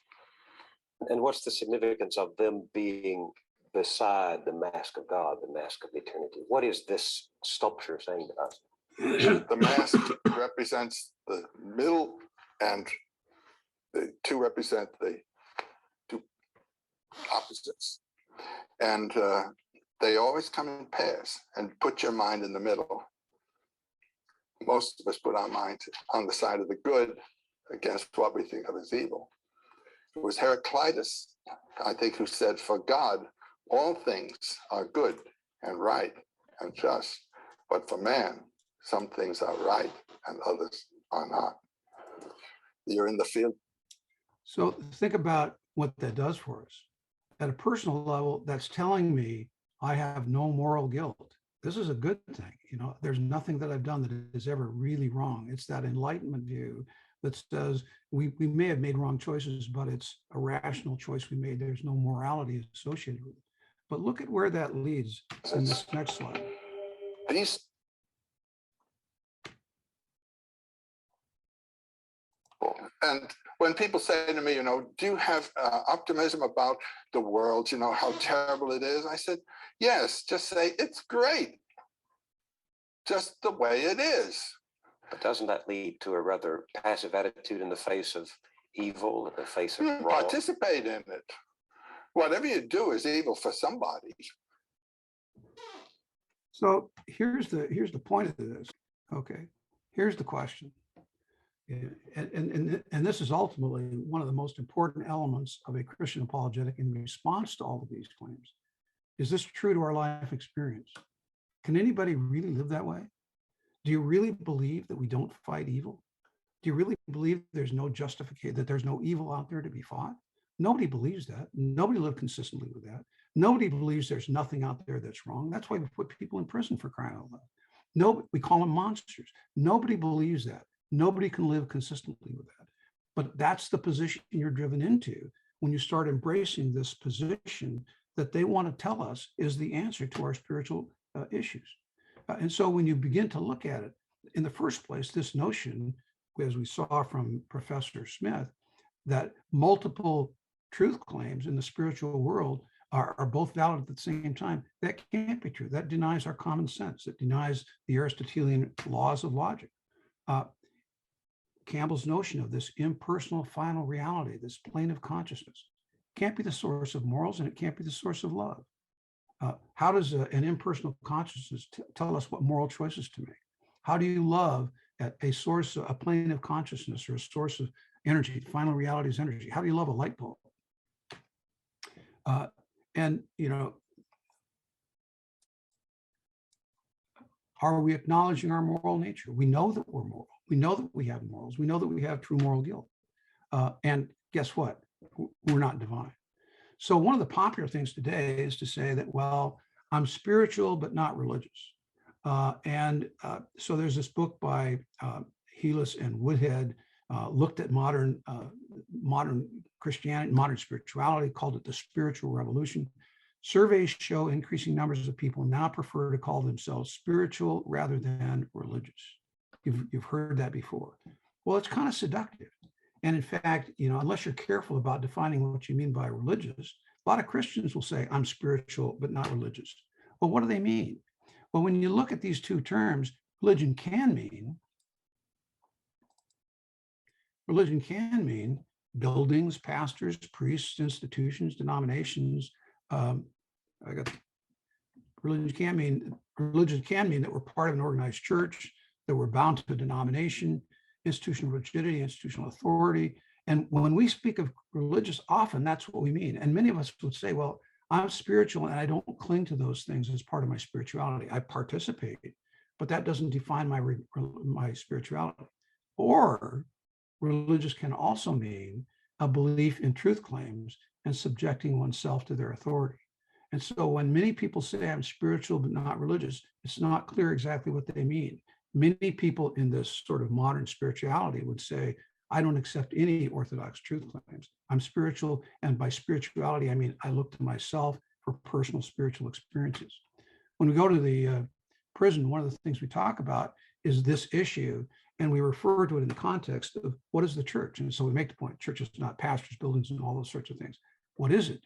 S4: And what's the significance of them being beside the mask of God, the mask of eternity? What is this sculpture saying to us?
S3: The mask represents the middle, and the two represent the two opposites. And they always come in pairs. And put your mind in the middle. Most of us put our mind on the side of the good against what we think of as evil. It was Heraclitus, I think, who said, for God, all things are good and right and just, but for man, some things are right and others are not. You're in the field.
S2: So think about what that does for us. At a personal level, that's telling me I have no moral guilt. This is a good thing. You know, there's nothing that I've done that is ever really wrong. It's that Enlightenment view that says we may have made wrong choices, but it's a rational choice we made. There's no morality associated with it. But look at where that leads in this next slide.
S3: These and when people say to me, you know, do you have optimism about the world, you know, how terrible it is? I said, yes, just say it's great, just the way it is.
S4: But doesn't that lead to a rather passive attitude in the face of evil, in the face of wrong?
S3: Participate in it. Whatever you do is evil for somebody.
S2: So here's the point of this. Okay, here's the question. And this is ultimately one of the most important elements of a Christian apologetic in response to all of these claims. Is this true to our life experience? Can anybody really live that way? Do you really believe that we don't fight evil? Do you really believe there's no justification, that there's no evil out there to be fought? Nobody believes that. Nobody lived consistently with that. Nobody believes there's nothing out there that's wrong. That's why we put people in prison, for crying out loud. No, we call them monsters. Nobody believes that. Nobody can live consistently with that. But that's the position you're driven into when you start embracing this position that they want to tell us is the answer to our spiritual issues. And so when you begin to look at it, in the first place, this notion, as we saw from Professor Smith, that multiple truth claims in the spiritual world are both valid at the same time, that can't be true. That denies our common sense. It denies the Aristotelian laws of logic. Campbell's notion of this impersonal final reality, this plane of consciousness, can't be the source of morals, and it can't be the source of love. How does an impersonal consciousness tell us what moral choices to make? How do you love at a source, a plane of consciousness, or a source of energy? Final reality is energy. How do you love a light bulb? And, you know, are we acknowledging our moral nature? We know that we're moral. We know that we have morals. We know that we have true moral guilt. And guess what? We're not divine. So one of the popular things today is to say that, well, I'm spiritual, but not religious. So there's this book by Heelis and Woodhead, looked at modern Christianity, modern spirituality, called it the spiritual revolution. Surveys show increasing numbers of people now prefer to call themselves spiritual rather than religious. You've heard that before. Well, it's kind of seductive. And in fact, you know, unless you're careful about defining what you mean by religious, a lot of Christians will say, I'm spiritual, but not religious. Well, what do they mean? Well, when you look at these two terms, religion can mean buildings, pastors, priests, institutions, denominations. Religion can mean that we're part of an organized church, that we're bound to a denomination, institutional rigidity, institutional authority. And when we speak of religious, often that's what we mean. And many of us would say, well, I'm spiritual and I don't cling to those things as part of my spirituality. I participate, but that doesn't define my spirituality. Or religious can also mean a belief in truth claims and subjecting oneself to their authority. And so when many people say I'm spiritual but not religious, it's not clear exactly what they mean. Many people in this sort of modern spirituality would say, I don't accept any orthodox truth claims. I'm spiritual, and by spirituality, I mean I look to myself for personal spiritual experiences. When we go to the prison, one of the things we talk about is this issue, and we refer to it in the context of what is the church? And so we make the point, church is not pastors, buildings, and all those sorts of things. What is it?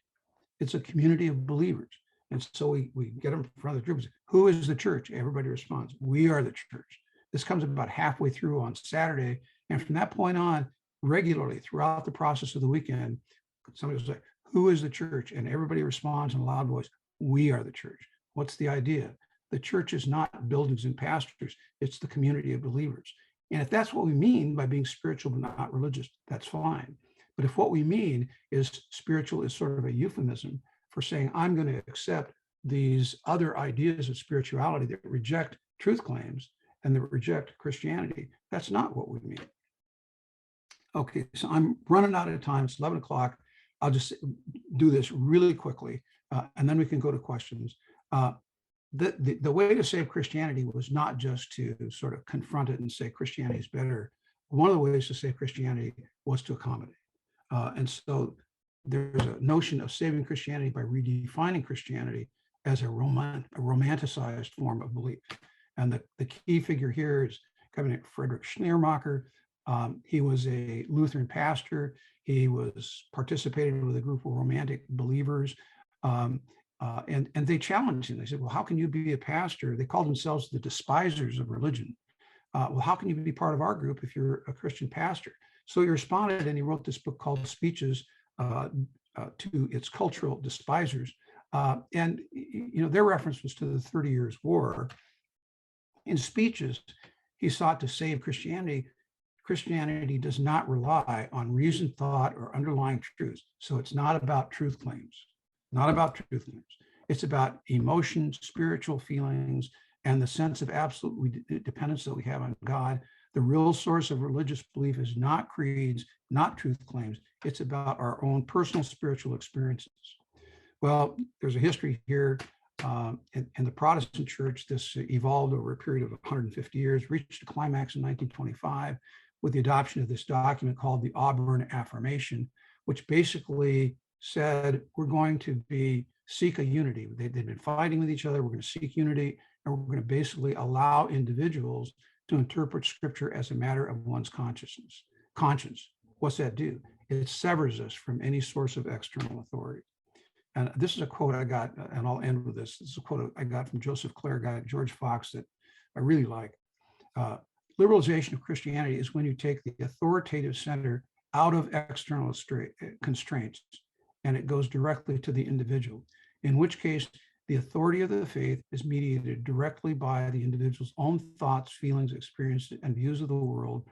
S2: It's a community of believers. And so we get them in front of the group. Who is the church? Everybody responds, we are the church. This comes about halfway through on Saturday. And from that point on, regularly throughout the process of the weekend, somebody will say, who is the church? And everybody responds in a loud voice, we are the church. What's the idea? The church is not buildings and pastors. It's the community of believers. And if that's what we mean by being spiritual but not religious, that's fine. But if what we mean is spiritual is sort of a euphemism for saying, I'm going to accept these other ideas of spirituality that reject truth claims and that reject Christianity, that's not what we mean. Okay, so I'm running out of time. It's 11 o'clock. I'll just do this really quickly, and then we can go to questions. The way to save Christianity was not just to sort of confront it and say Christianity is better. One of the ways to save Christianity was to accommodate. And so there's a notion of saving Christianity by redefining Christianity as a romanticized form of belief. And the key figure here is Governor Frederick Schleiermacher. He was a Lutheran pastor. He was participated with a group of romantic believers. And they challenged him. They said, well, how can you be a pastor? They called themselves the despisers of religion. Well, how can you be part of our group if you're a Christian pastor? So he responded, and he wrote this book called Speeches to its cultural despisers. And you know, their reference was to the 30 Years' War. In Speeches, he sought to save Christianity. Christianity does not rely on reasoned thought or underlying truths. So it's not about truth claims, not about truth claims. It's about emotions, spiritual feelings, and the sense of absolute dependence that we have on God. The real source of religious belief is not creeds, not truth claims. It's about our own personal spiritual experiences. Well, there's a history here. In the Protestant church, this evolved over a period of 150 years, reached a climax in 1925 with the adoption of this document called the Auburn Affirmation, which basically said we're going to seek a unity. They'd been fighting with each other. We're going to seek unity, and we're going to basically allow individuals to interpret scripture as a matter of one's conscience. What's that do? It severs us from any source of external authority. And this is a quote I got, and I'll end with this. This is a quote I got from Joseph Clare, guy, George Fox, that I really like. Liberalization of Christianity is when you take the authoritative center out of external constraints, and it goes directly to the individual, in which case the authority of the faith is mediated directly by the individual's own thoughts, feelings, experiences, and views of the world.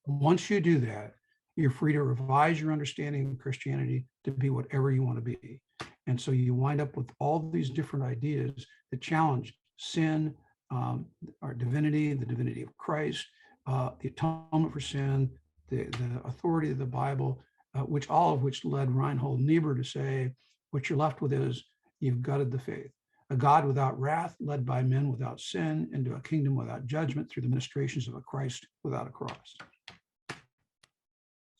S2: Once you do that, you're free to revise your understanding of Christianity to be whatever you want to be. And so you wind up with all these different ideas that challenge sin, our divinity, the divinity of Christ, the atonement for sin, the authority of the Bible, all of which led Reinhold Niebuhr to say, what you're left with is you've gutted the faith. A God without wrath, led by men without sin, into a kingdom without judgment through the ministrations of a Christ without a cross.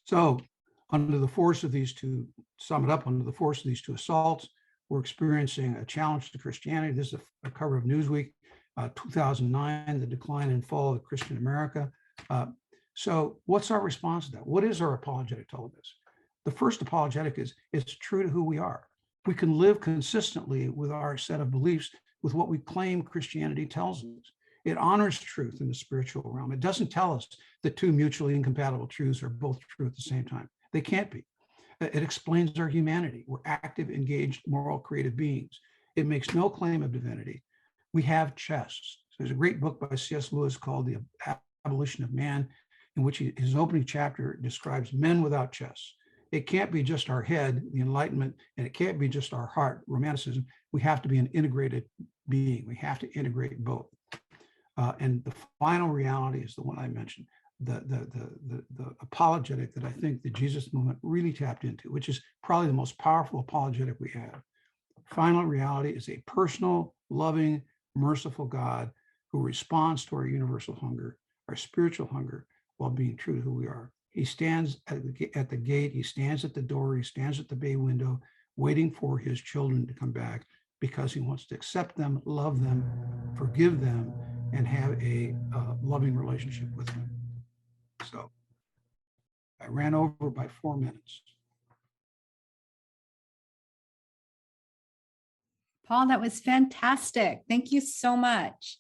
S2: So under the force of these two, sum it up, under the force of these two assaults, we're experiencing a challenge to Christianity. This is a cover of Newsweek, 2009, the decline and fall of Christian America. So what's our response to that? What is our apologetic to all of this? The first apologetic is it's true to who we are. We can live consistently with our set of beliefs with what we claim Christianity tells us. It honors truth in the spiritual realm. It doesn't tell us that two mutually incompatible truths are both true at the same time. They can't be. It explains our humanity. We're active, engaged, moral, creative beings. It makes no claim of divinity. We have chests. So there's a great book by C.S. Lewis called The Abolition of Man, in which his opening chapter describes men without chests. It can't be just our head, the Enlightenment, and it can't be just our heart, Romanticism. We have to be an integrated being. We have to integrate both. And the final reality is the one I mentioned, the apologetic that I think the Jesus movement really tapped into, which is probably the most powerful apologetic we have. Final reality is a personal, loving, merciful God who responds to our universal hunger, our spiritual hunger, while being true to who we are. He stands at the gate, he stands at the door, he stands at the bay window, waiting for his children to come back because he wants to accept them, love them, forgive them, and have a loving relationship with them. So I ran over by 4 minutes.
S1: Paul, that was fantastic. Thank you so much.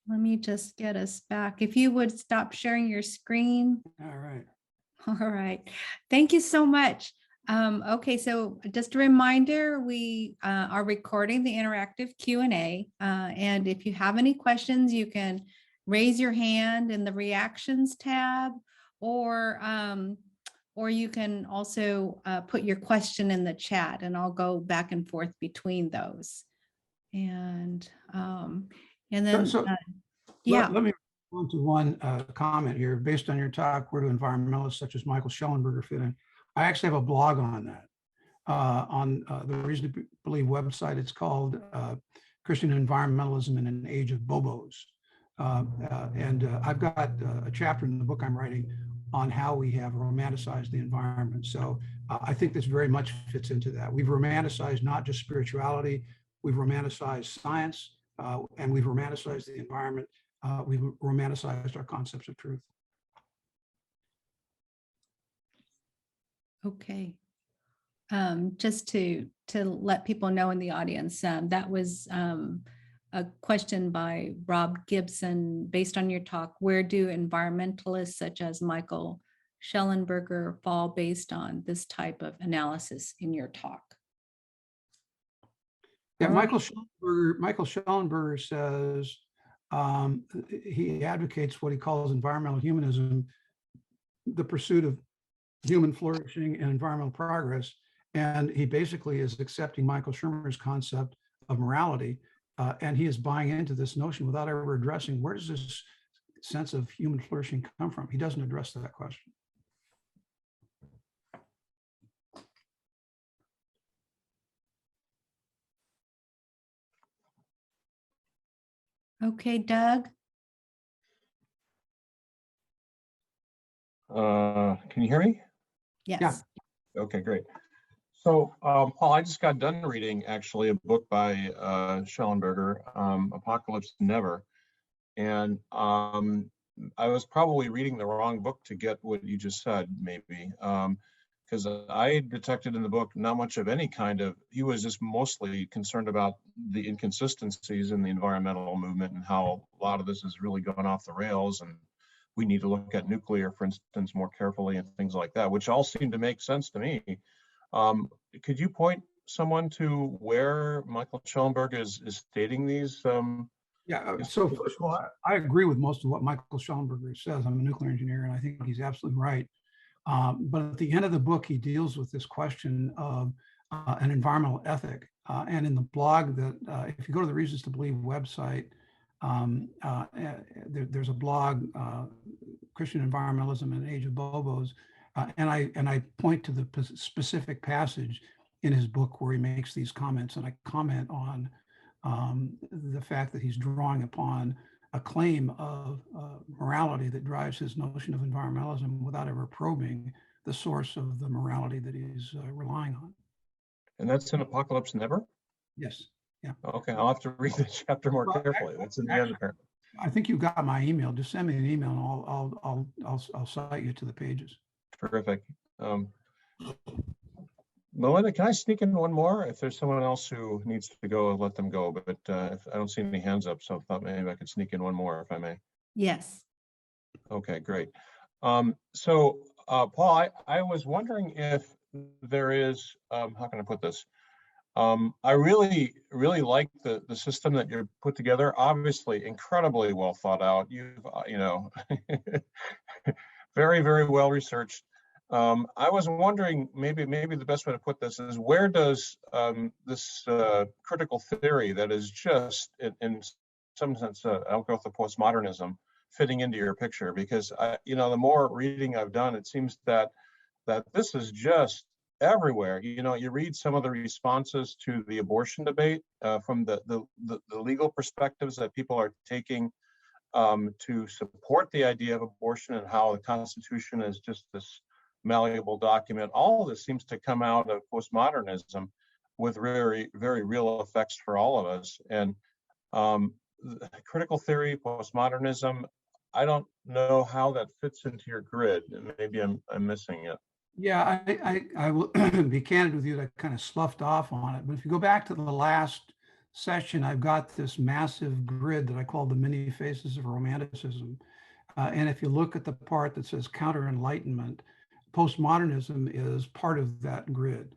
S1: Let me just get us back. If you would stop sharing your screen.
S2: All right.
S1: All right. Thank you so much. Okay, so just a reminder, we are recording the interactive Q&A. And if you have any questions, you can raise your hand in the reactions tab, or you can also put your question in the chat, and I'll go back and forth between those. And then, yeah.
S2: Let me respond to one comment here. Based on your talk, where do environmentalists such as Michael Schellenberger fit in? I actually have a blog on that, on the Reason to Believe website. It's called Christian Environmentalism in an Age of Bobos. And I've got a chapter in the book I'm writing on how we have romanticized the environment. So I think this very much fits into that. We've romanticized not just spirituality, we've romanticized science, and we've romanticized the environment. We've romanticized our concepts of truth.
S1: Okay. Just to let people know in the audience, that was a question by Rob Gibson. Based on your talk, where do environmentalists such as Michael Schellenberger fall based on this type of analysis in your talk?
S2: Yeah, Michael Schellenberger says he advocates what he calls environmental humanism, the pursuit of human flourishing and environmental progress. And he basically is accepting Michael Shermer's concept of morality And he is buying into this notion without ever addressing where does this sense of human flourishing come from. He doesn't address that question.
S1: Okay, Doug?
S5: Can you hear me?
S1: Yes.
S5: Okay, great. So, Paul, I just got done reading actually a book by Schellenberger, Apocalypse Never. And I was probably reading the wrong book to get what you just said, maybe. Because I detected in the book not much of any kind of, he was just mostly concerned about the inconsistencies in the environmental movement and how a lot of this has really gone off the rails, and we need to look at nuclear, for instance, more carefully and things like that, which all seem to make sense to me. Could you point someone to where Michael Schellenberg is stating these?
S2: Yeah, so first of all, I agree with most of what Michael Schellenberger says. I'm a nuclear engineer, and I think he's absolutely right. But at the end of the book, he deals with this question of an environmental ethic. And in the blog that, if you go to the Reasons to Believe website, there's a blog, Christian Environmentalism in an Age of Bobos. And I point to the specific passage in his book where he makes these comments, and I comment on the fact that he's drawing upon a claim of morality that drives his notion of environmentalism without ever probing the source of the morality that he's relying on.
S5: And that's in Apocalypse Never?
S2: Yes. Yeah.
S5: Okay, I'll have to read the chapter more carefully. That's in the end, apparently.
S2: I think you got my email. Just send me an email, and I'll cite you to the pages.
S5: Terrific. Melinda, can I sneak in one more? If there's someone else who needs to go, let them go. But if I don't see any hands up, so I thought maybe I could sneak in one more, if I may.
S1: Yes.
S5: Okay, great. So, Paul, I was wondering if there is, how can I put this? I really like the system that you've put together. Obviously, incredibly well thought out. You've, very, very well researched. I was wondering, maybe the best way to put this is, where does this critical theory that is just in some sense outgrowth of postmodernism fitting into your picture? Because the more reading I've done, it seems that this is just everywhere. You read some of the responses to the abortion debate from the legal perspectives that people are taking to support the idea of abortion, and how the Constitution is just this malleable document. All of this seems to come out of postmodernism with very, very real effects for all of us. And critical theory, postmodernism, I don't know how that fits into your grid. Maybe I'm missing it.
S2: Yeah, I will be candid with you that I kind of sloughed off on it. But if you go back to the last session, I've got this massive grid that I call the many faces of Romanticism. And if you look at the part that says counter Enlightenment, postmodernism is part of that grid.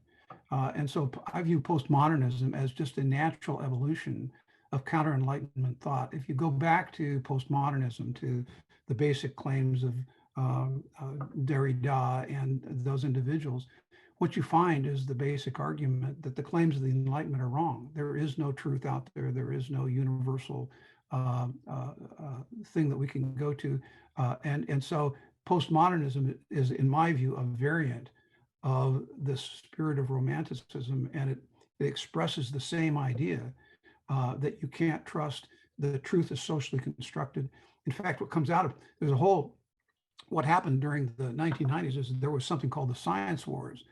S2: And so I view postmodernism as just a natural evolution of counter Enlightenment thought. If you go back to postmodernism, to the basic claims of Derrida and those individuals, what you find is the basic argument that the claims of the Enlightenment are wrong. There is no truth out there. There is no universal thing that we can go to. And so postmodernism is, in my view, a variant of the spirit of Romanticism, and it expresses the same idea that you can't trust the truth is socially constructed. In fact, what comes out of, there's a whole, what happened during the 1990s is there was something called the science wars,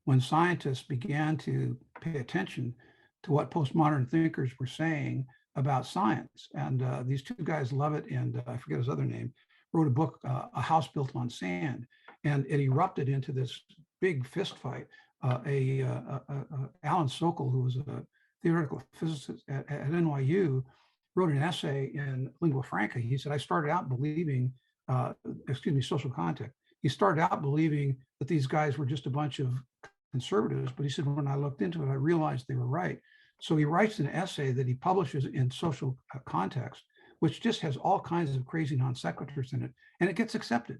S2: when scientists began to pay attention to what postmodern thinkers were saying about science. And these two guys, Levitt and I forget his other name, wrote a book, A House Built on Sand, and it erupted into this big fist fight. Alan Sokol, who was a theoretical physicist at NYU, wrote an essay in lingua franca. He said, I started out believing, social context. He started out believing that these guys were just a bunch of conservatives, but he said, when I looked into it, I realized they were right. So he writes an essay that he publishes in Social Context, which just has all kinds of crazy non sequiturs in it, and it gets accepted.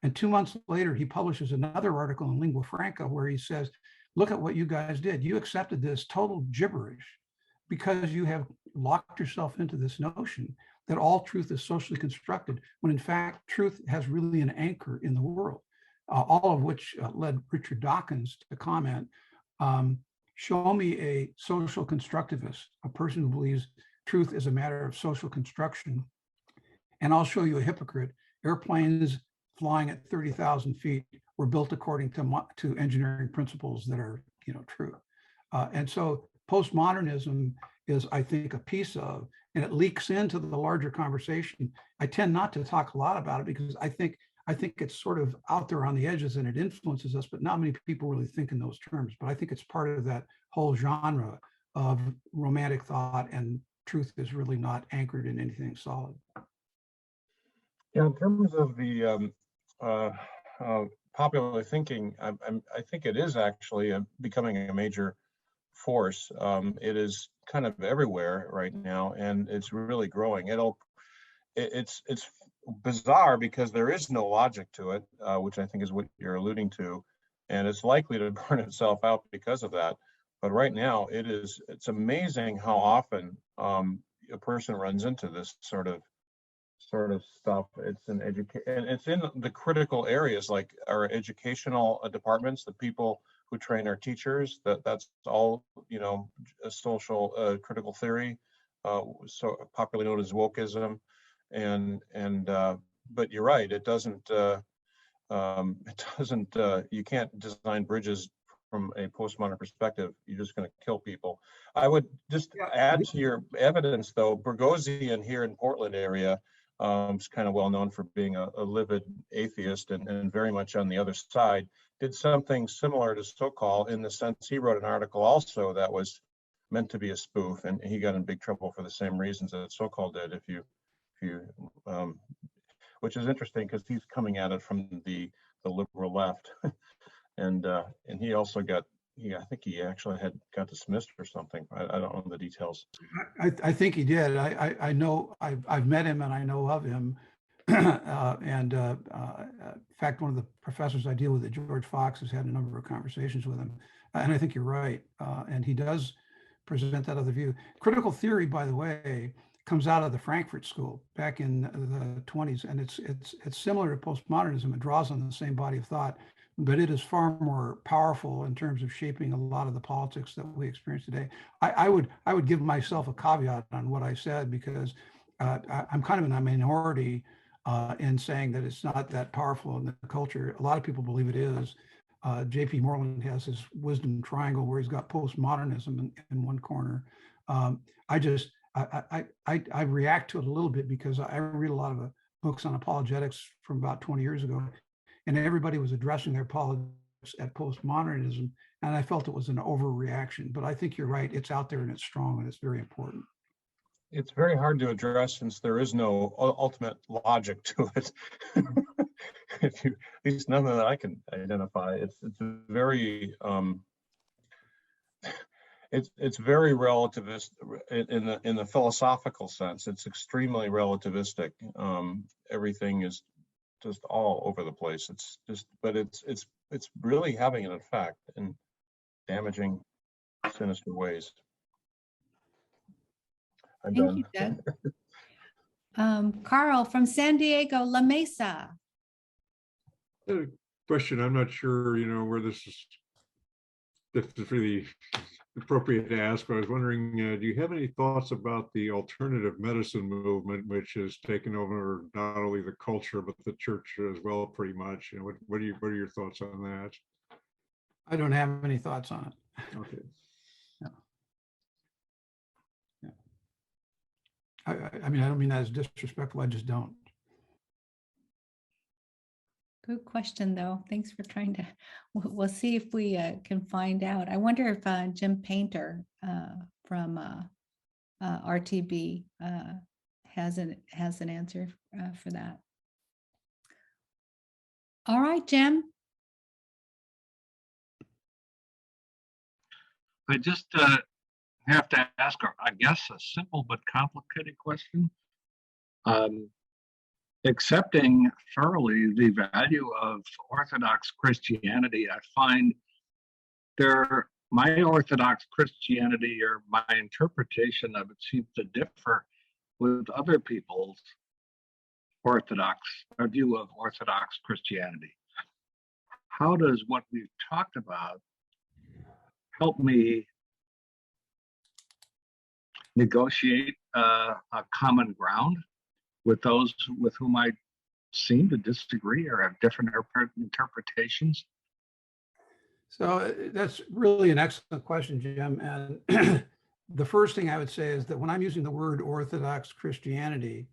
S2: And 2 months later, he publishes another article in Lingua Franca where he says, look at what you guys did. You accepted this total gibberish because you have locked yourself into this notion that all truth is socially constructed, when in fact, truth has really an anchor in the world, all of which led Richard Dawkins to comment, show me a social constructivist, a person who believes truth is a matter of social construction, and I'll show you a hypocrite. Airplanes flying at 30,000 feet were built according to engineering principles that are, true. And so postmodernism is, I think, a piece of, and it leaks into the larger conversation. I tend not to talk a lot about it because I think it's sort of out there on the edges and it influences us, but not many people really think in those terms. But I think it's part of that whole genre of romantic thought, and truth is really not anchored in anything solid.
S5: Yeah, in terms of the popular thinking, I think it is actually becoming a major force. It is kind of everywhere right now, and it's really growing. It's bizarre because there is no logic to it, which I think is what you're alluding to, and it's likely to burn itself out because of that. But right now, it's amazing how often a person runs into this sort of stuff. It's and it's in the critical areas like our educational departments, the people who train our teachers. That's all a social critical theory, so popularly known as wokeism, and but you're right. It doesn't. You can't design bridges from a postmodern perspective. You're just going to kill people. I would just add to your evidence, though. Bogosian here in Portland area is kind of well known for being a livid atheist and very much on the other side. Did something similar to Sokal in the sense he wrote an article also that was meant to be a spoof, and he got in big trouble for the same reasons that Sokal did. Which is interesting because he's coming at it from the liberal left, and he also got. I think he actually got dismissed or something. I don't know the details.
S2: I think he did. I know I've met him and I know of him. And in fact, one of the professors I deal with at George Fox has had a number of conversations with him. And I think you're right. And he does present that other view. Critical theory, by the way, comes out of the Frankfurt School back in the 20s. And it's similar to postmodernism. It draws on the same body of thought, but it is far more powerful in terms of shaping a lot of the politics that we experience today. I would give myself a caveat on what I said because I'm kind of in a minority in saying that it's not that powerful in the culture. A lot of people believe it is. J.P. Moreland has his wisdom triangle where he's got postmodernism in one corner. I react to it a little bit because I read a lot of books on apologetics from about 20 years ago, and everybody was addressing their politics at postmodernism, and I felt it was an overreaction. But I think you're right; it's out there and it's strong and it's very important.
S5: It's very hard to address since there is no ultimate logic to it. At least none that I can identify. It's very it's very relativist in the philosophical sense. It's extremely relativistic. Everything is just all over the place. But it's really having an effect in damaging, sinister ways.
S1: Thank you, Doug. Carl from San Diego, La Mesa.
S6: A question. I'm not sure, where this is really appropriate to ask, but I was wondering, do you have any thoughts about the alternative medicine movement, which has taken over not only the culture but the church as well, pretty much? What are your thoughts on that?
S2: I don't have any thoughts on it.
S6: Okay.
S2: I mean, I don't mean that as disrespectful. I just don't.
S1: Good question, though. Thanks for trying to. We'll see if we can find out. I wonder if Jim Painter from RTB has an answer for that. All right, Jim.
S7: I just have to ask, I guess, a simple but complicated question. Accepting thoroughly the value of Orthodox Christianity, I find there my Orthodox Christianity or my interpretation of it seems to differ with other people's Orthodox, a view of Orthodox Christianity. How does what we've talked about help me negotiate a common ground with those with whom I seem to disagree or have different interpretations?
S2: So that's really an excellent question, Jim. And the first thing I would say is that when I'm using the word Orthodox Christianity,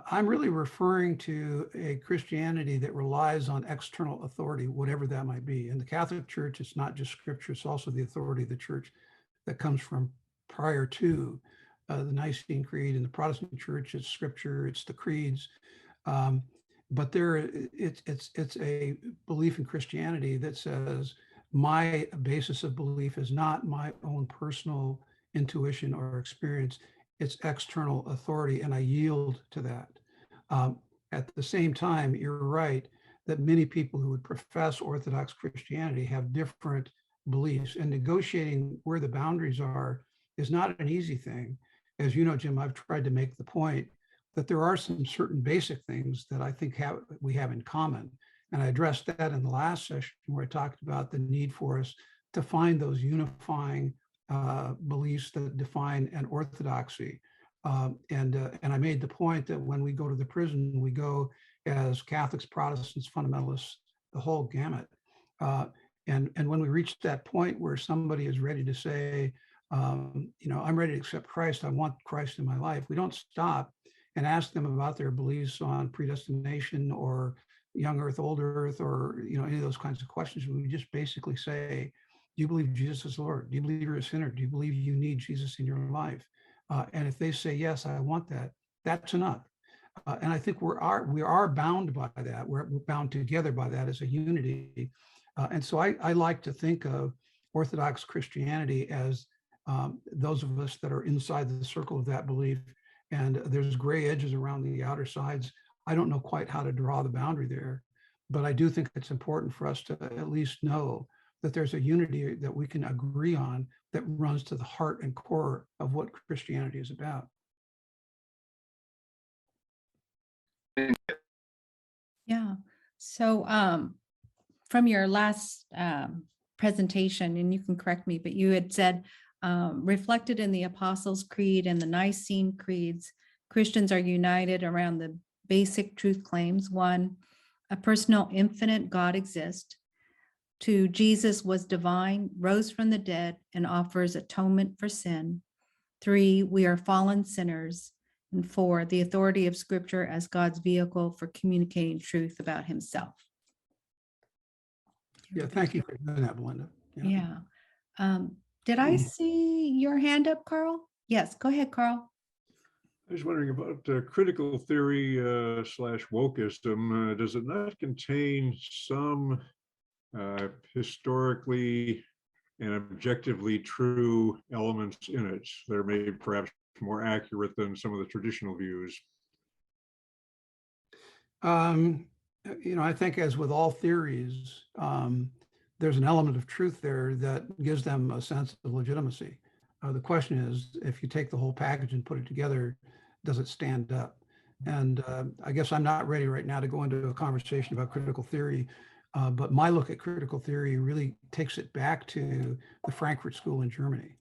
S2: I'm really referring to a Christianity that relies on external authority, whatever that might be. In the Catholic Church, it's not just scripture, it's also the authority of the church that comes from prior to the Nicene Creed. In the Protestant Church, it's scripture, it's the creeds. But it's a belief in Christianity that says my basis of belief is not my own personal intuition or experience, it's external authority, and I yield to that. At the same time, you're right that many people who would profess Orthodox Christianity have different beliefs, and negotiating where the boundaries are is not an easy thing. As you know, Jim, I've tried to make the point that there are some certain basic things that I think we have in common. And I addressed that in the last session where I talked about the need for us to find those unifying beliefs that define an orthodoxy. And I made the point that when we go to the prison, we go as Catholics, Protestants, fundamentalists, the whole gamut. And when we reach that point where somebody is ready to say, I'm ready to accept Christ, I want Christ in my life, we don't stop and ask them about their beliefs on predestination or young earth, old earth, or any of those kinds of questions. We just basically say, do you believe Jesus is Lord? Do you believe you're a sinner? Do you believe you need Jesus in your life? And if they say, yes, I want that, that's enough. And I think we are bound by that. We're bound together by that as a unity. And so I like to think of Orthodox Christianity as those of us that are inside the circle of that belief. And there's gray edges around the outer sides. I don't know quite how to draw the boundary there, but I do think it's important for us to at least know that there's a unity that we can agree on that runs to the heart and core of what Christianity is about.
S1: Yeah. So from your last presentation, and you can correct me, but you had said, reflected in the Apostles' Creed and the Nicene Creeds, Christians are united around the basic truth claims. 1, a personal infinite God exists. 2, Jesus was divine, rose from the dead, and offers atonement for sin. 3, we are fallen sinners. And 4, the authority of Scripture as God's vehicle for communicating truth about himself.
S2: Yeah, thank you for doing that, Belinda.
S1: Yeah. Did I see your hand up, Carl? Yes, go ahead, Carl.
S6: I was wondering about critical theory slash wokeism. Does it not contain some historically and objectively true elements in it? They're maybe perhaps more accurate than some of the traditional views.
S2: I think as with all theories, there's an element of truth there that gives them a sense of legitimacy. The question is, if you take the whole package and put it together, does it stand up? And I guess I'm not ready right now to go into a conversation about critical theory, but my look at critical theory really takes it back to the Frankfurt School in Germany.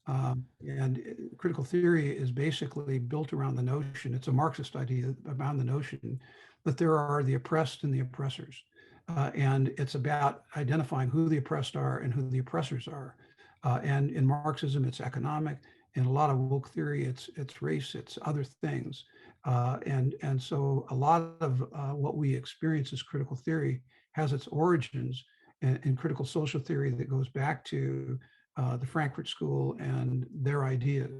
S2: And critical theory is basically built around the notion, it's a Marxist idea around the notion that there are the oppressed and the oppressors. And it's about identifying who the oppressed are and who the oppressors are. And in Marxism, it's economic. In a lot of woke theory, it's race, it's other things. And so a lot of what we experience as critical theory has its origins in critical social theory that goes back to the Frankfurt School and their ideas.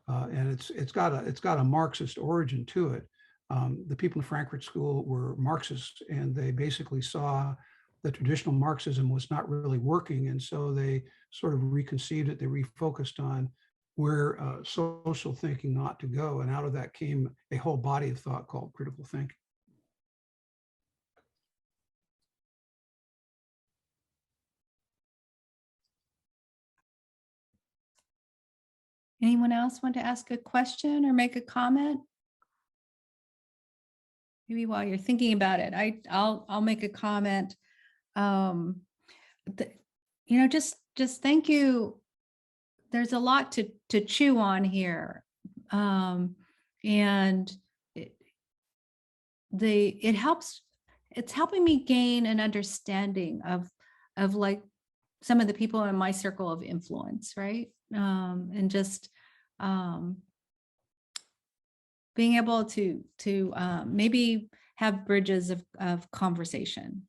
S2: And it's got a Marxist origin to it. The people in Frankfurt School were Marxists, and they basically saw the traditional Marxism was not really working. And so they sort of reconceived it. They refocused on where social thinking ought to go. And out of that came a whole body of thought called critical thinking.
S1: Anyone else want to ask a question or make a comment? Maybe while you're thinking about it, I'll make a comment. Just thank you. There's a lot to chew on here. And it helps, it's helping me gain an understanding of like some of the people in my circle of influence, right? And just being able to maybe have bridges of conversation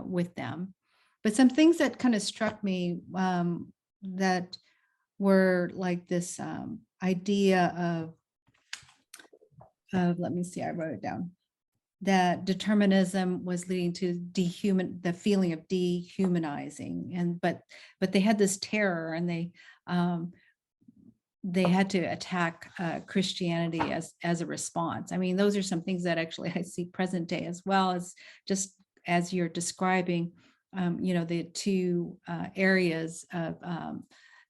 S1: with them. But some things that kind of struck me that were like this idea of, let me see, I wrote it down, that determinism was leading to the feeling of dehumanizing, and but they had this terror, and they had to attack Christianity as a response. I mean, those are some things that actually I see present day, as well as just as you're describing, the two areas of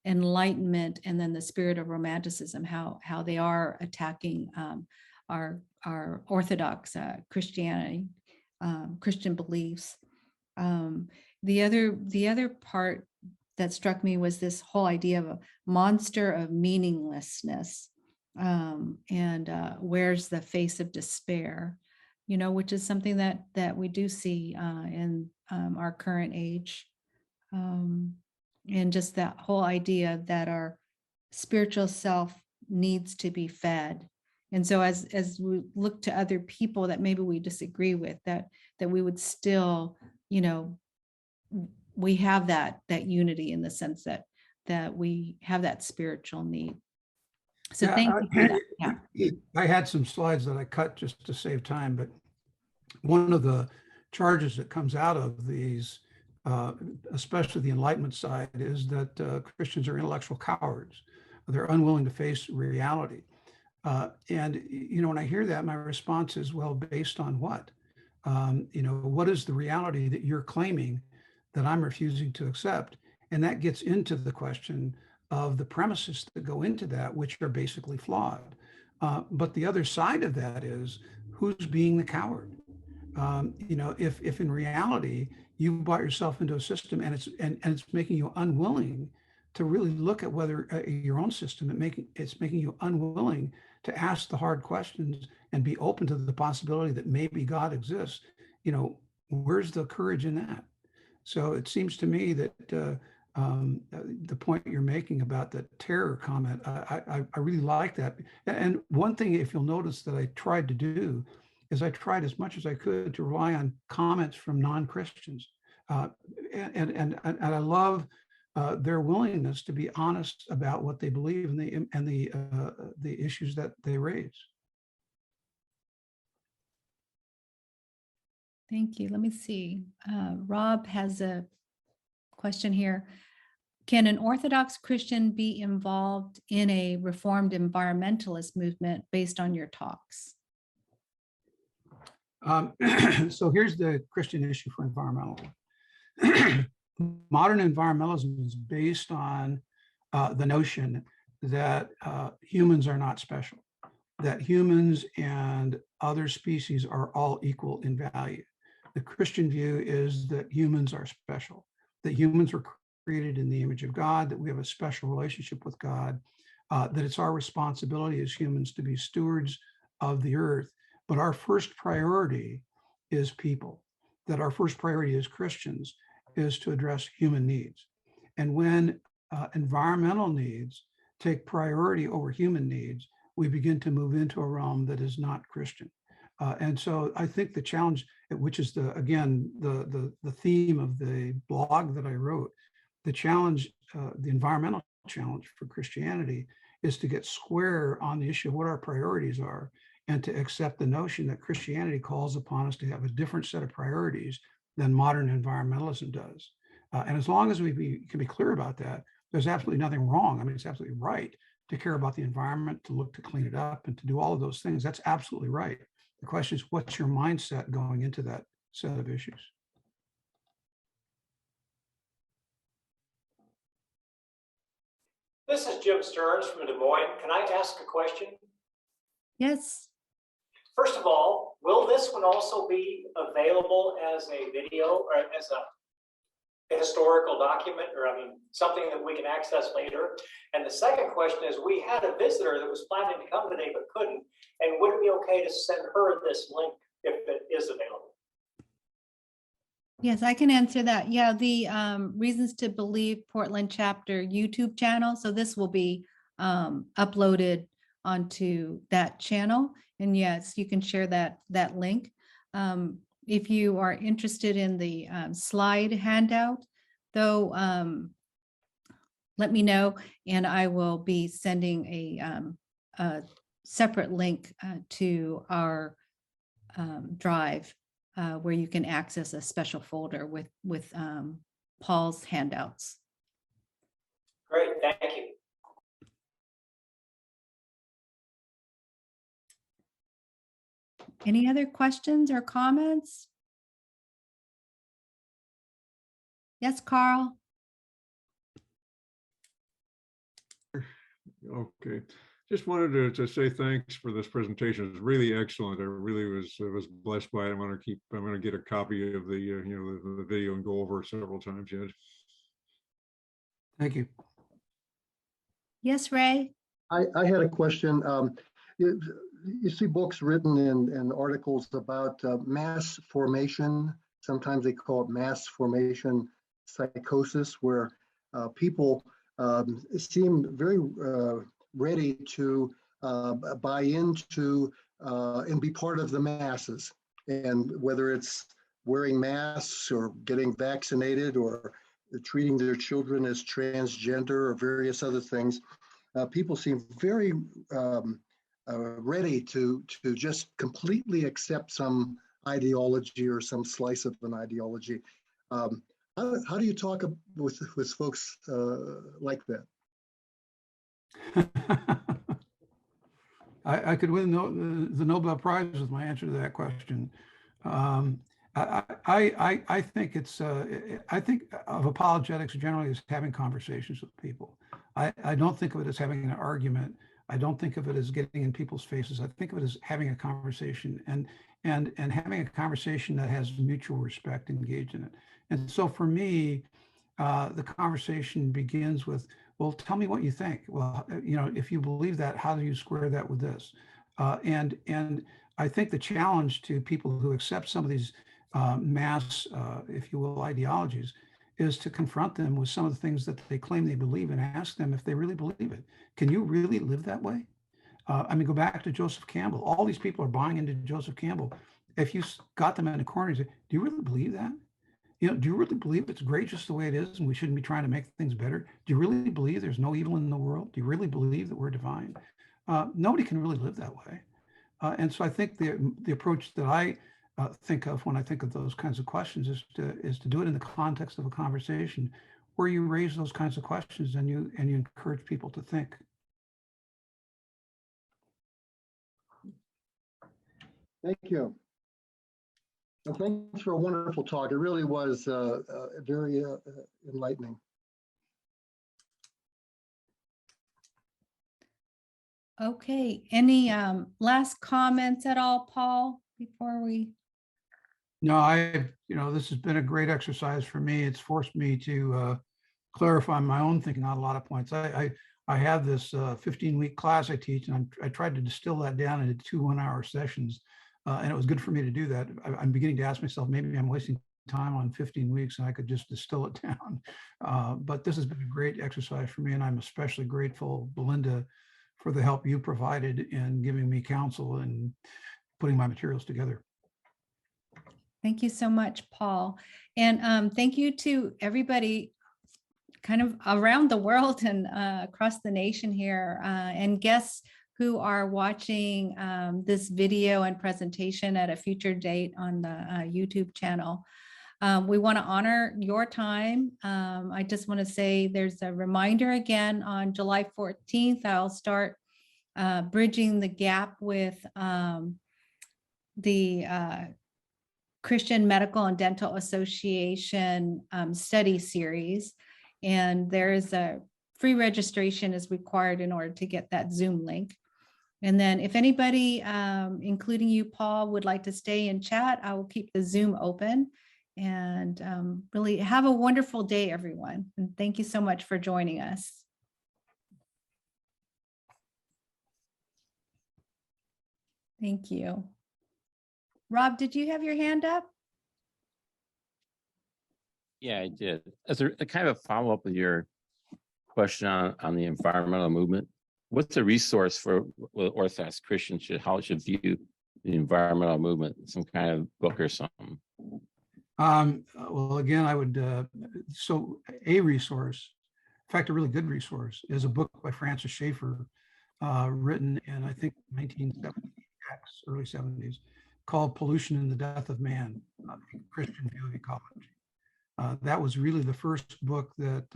S1: Enlightenment and then the spirit of Romanticism, how they are attacking our orthodox Christianity, Christian beliefs. The other part that struck me was this whole idea of a monster of meaninglessness, and where's the face of despair, which is something that we do see in our current age. And just that whole idea that our spiritual self needs to be fed. And so as we look to other people that maybe we disagree with, that we would still, we have that unity in the sense that we have that spiritual need. So
S2: Yeah,
S1: thank you for that. Yeah.
S2: I had some slides that I cut just to save time, but one of the charges that comes out of these, especially the Enlightenment side, is that Christians are intellectual cowards. They're unwilling to face reality. And when I hear that, my response is, well, based on what? What is the reality that you're claiming that I'm refusing to accept? And that gets into the question of the premises that go into that, which are basically flawed. But the other side of that is, who's being the coward? If in reality you bought yourself into a system and it's making you unwilling to really look at whether your own system, it's making you unwilling to ask the hard questions and be open to the possibility that maybe God exists, where's the courage in that? So it seems to me that the point you're making about the terror comment, I really like that. And one thing, if you'll notice, that I tried to do is I tried as much as I could to rely on comments from non-Christians. And I love their willingness to be honest about what they believe and the issues that they raise.
S1: Thank you. Let me see. Rob has a question here. Can an Orthodox Christian be involved in a Reformed environmentalist movement based on your talks?
S2: So here's the Christian issue for environmentalism. Modern environmentalism is based on the notion that humans are not special, that humans and other species are all equal in value. The Christian view is that humans are special, that humans were created in the image of God, that we have a special relationship with God, that it's our responsibility as humans to be stewards of the earth. But our first priority is people, that our first priority as Christians is to address human needs. And when environmental needs take priority over human needs, we begin to move into a realm that is not Christian. And so I think the challenge, which is the theme of the blog that I wrote, the challenge, the environmental challenge for Christianity is to get square on the issue of what our priorities are, and to accept the notion that Christianity calls upon us to have a different set of priorities than modern environmentalism does. And as long as we can be clear about that, there's absolutely nothing wrong. I mean, it's absolutely right to care about the environment, to look to clean it up, and to do all of those things. That's absolutely right. The question is, what's your mindset going into that set of issues?
S8: This is Jim Stearns from Des Moines. Can I ask a question?
S1: Yes.
S8: First of all, will this one also be available as a video or as a historical document, or I mean, something that we can access later? And the second question is, we had a visitor that was planning to come today but couldn't, and would it be okay to send her this link if it is available?
S1: Yes, I can answer that. Yeah, the Reasons to Believe Portland chapter YouTube channel. So this will be uploaded onto that channel. And yes, you can share that link. If you are interested in the slide handout, though, let me know, and I will be sending a separate link to our drive where you can access a special folder with Paul's handouts.
S8: Great, thank you.
S1: Any other questions or comments? Yes, Carl.
S6: Okay, just wanted to say thanks for this presentation. It was really excellent. I really was blessed by it. I'm going to get a copy of the the video and go over it several times yet.
S2: Thank you.
S1: Yes, Ray.
S9: I had a question. You see books written and articles about mass formation. Sometimes they call it mass formation psychosis, where people seem very ready to buy into and be part of the masses. And whether it's wearing masks or getting vaccinated or treating their children as transgender or various other things, people seem very ready to just completely accept some ideology or some slice of an ideology. How do you talk with folks like that?
S2: I could win the Nobel Prize with my answer to that question. I think it's I think of apologetics generally as having conversations with people. I don't think of it as having an argument. I don't think of it as getting in people's faces. I think of it as having a conversation and having a conversation that has mutual respect engaged in it. And so for me, the conversation begins with, well, tell me what you think. Well, if you believe that, how do you square that with this? And I think the challenge to people who accept some of these mass, if you will, ideologies, is to confront them with some of the things that they claim they believe and ask them if they really believe it. Can you really live that way? I mean, go back to Joseph Campbell. All these people are buying into Joseph Campbell. If you got them in a corner and say, do you really believe that? Do you really believe it's great just the way it is and we shouldn't be trying to make things better? Do you really believe there's no evil in the world? Do you really believe that we're divine? Nobody can really live that way. And so I think the approach that I think of when I think of those kinds of questions is to do it in the context of a conversation where you raise those kinds of questions and you encourage people to think.
S9: Thank you. And thanks for a wonderful talk. It really was very enlightening.
S1: Okay. Any last comments at all, Paul, before we?
S2: No, this has been a great exercise for me. It's forced me to clarify my own thinking on a lot of points. I have this 15-week class I teach, and I tried to distill that down into 2 one-hour sessions. And it was good for me to do that. I'm beginning to ask myself, maybe I'm wasting time on 15 weeks and I could just distill it down. But this has been a great exercise for me. And I'm especially grateful, Belinda, for the help you provided in giving me counsel and putting my materials together.
S1: Thank you so much, Paul. And thank you to everybody kind of around the world and across the nation here and guests who are watching this video and presentation at a future date on the YouTube channel. We want to honor your time. I just want to say there's a reminder again on July 14th, I'll start bridging the gap with the Christian Medical and Dental Association study series. And there is a free registration is required in order to get that Zoom link. And then if anybody, including you, Paul, would like to stay and chat, I will keep the Zoom open. And really have a wonderful day, everyone. And thank you so much for joining us. Thank you. Rob, did you have your hand up?
S10: Yeah, I did. As a kind of a follow-up with your question on the environmental movement, what's a resource for Orthodox Christians how it should view the environmental movement? Some kind of book or something?
S2: Well, again, I would, so a resource, in fact, a really good resource is a book by Francis Schaeffer, written in, I think, 1970s, early 70s, called Pollution and the Death of Man, a Christian View of Ecology. That was really the first book that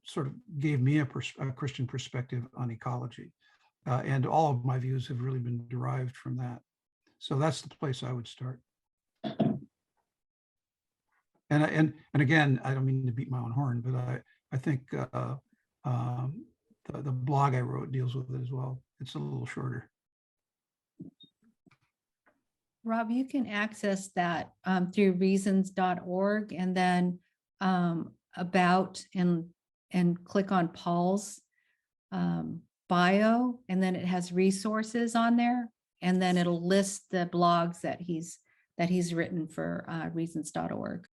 S2: sort of gave me a Christian perspective on ecology. And all of my views have really been derived from that. So that's the place I would start. And again, I don't mean to beat my own horn, but I think the blog I wrote deals with it as well. It's a little shorter.
S1: Rob, you can access that through reasons.org and then about and click on Paul's bio, and then it has resources on there, and then it'll list the blogs that he's written for reasons.org.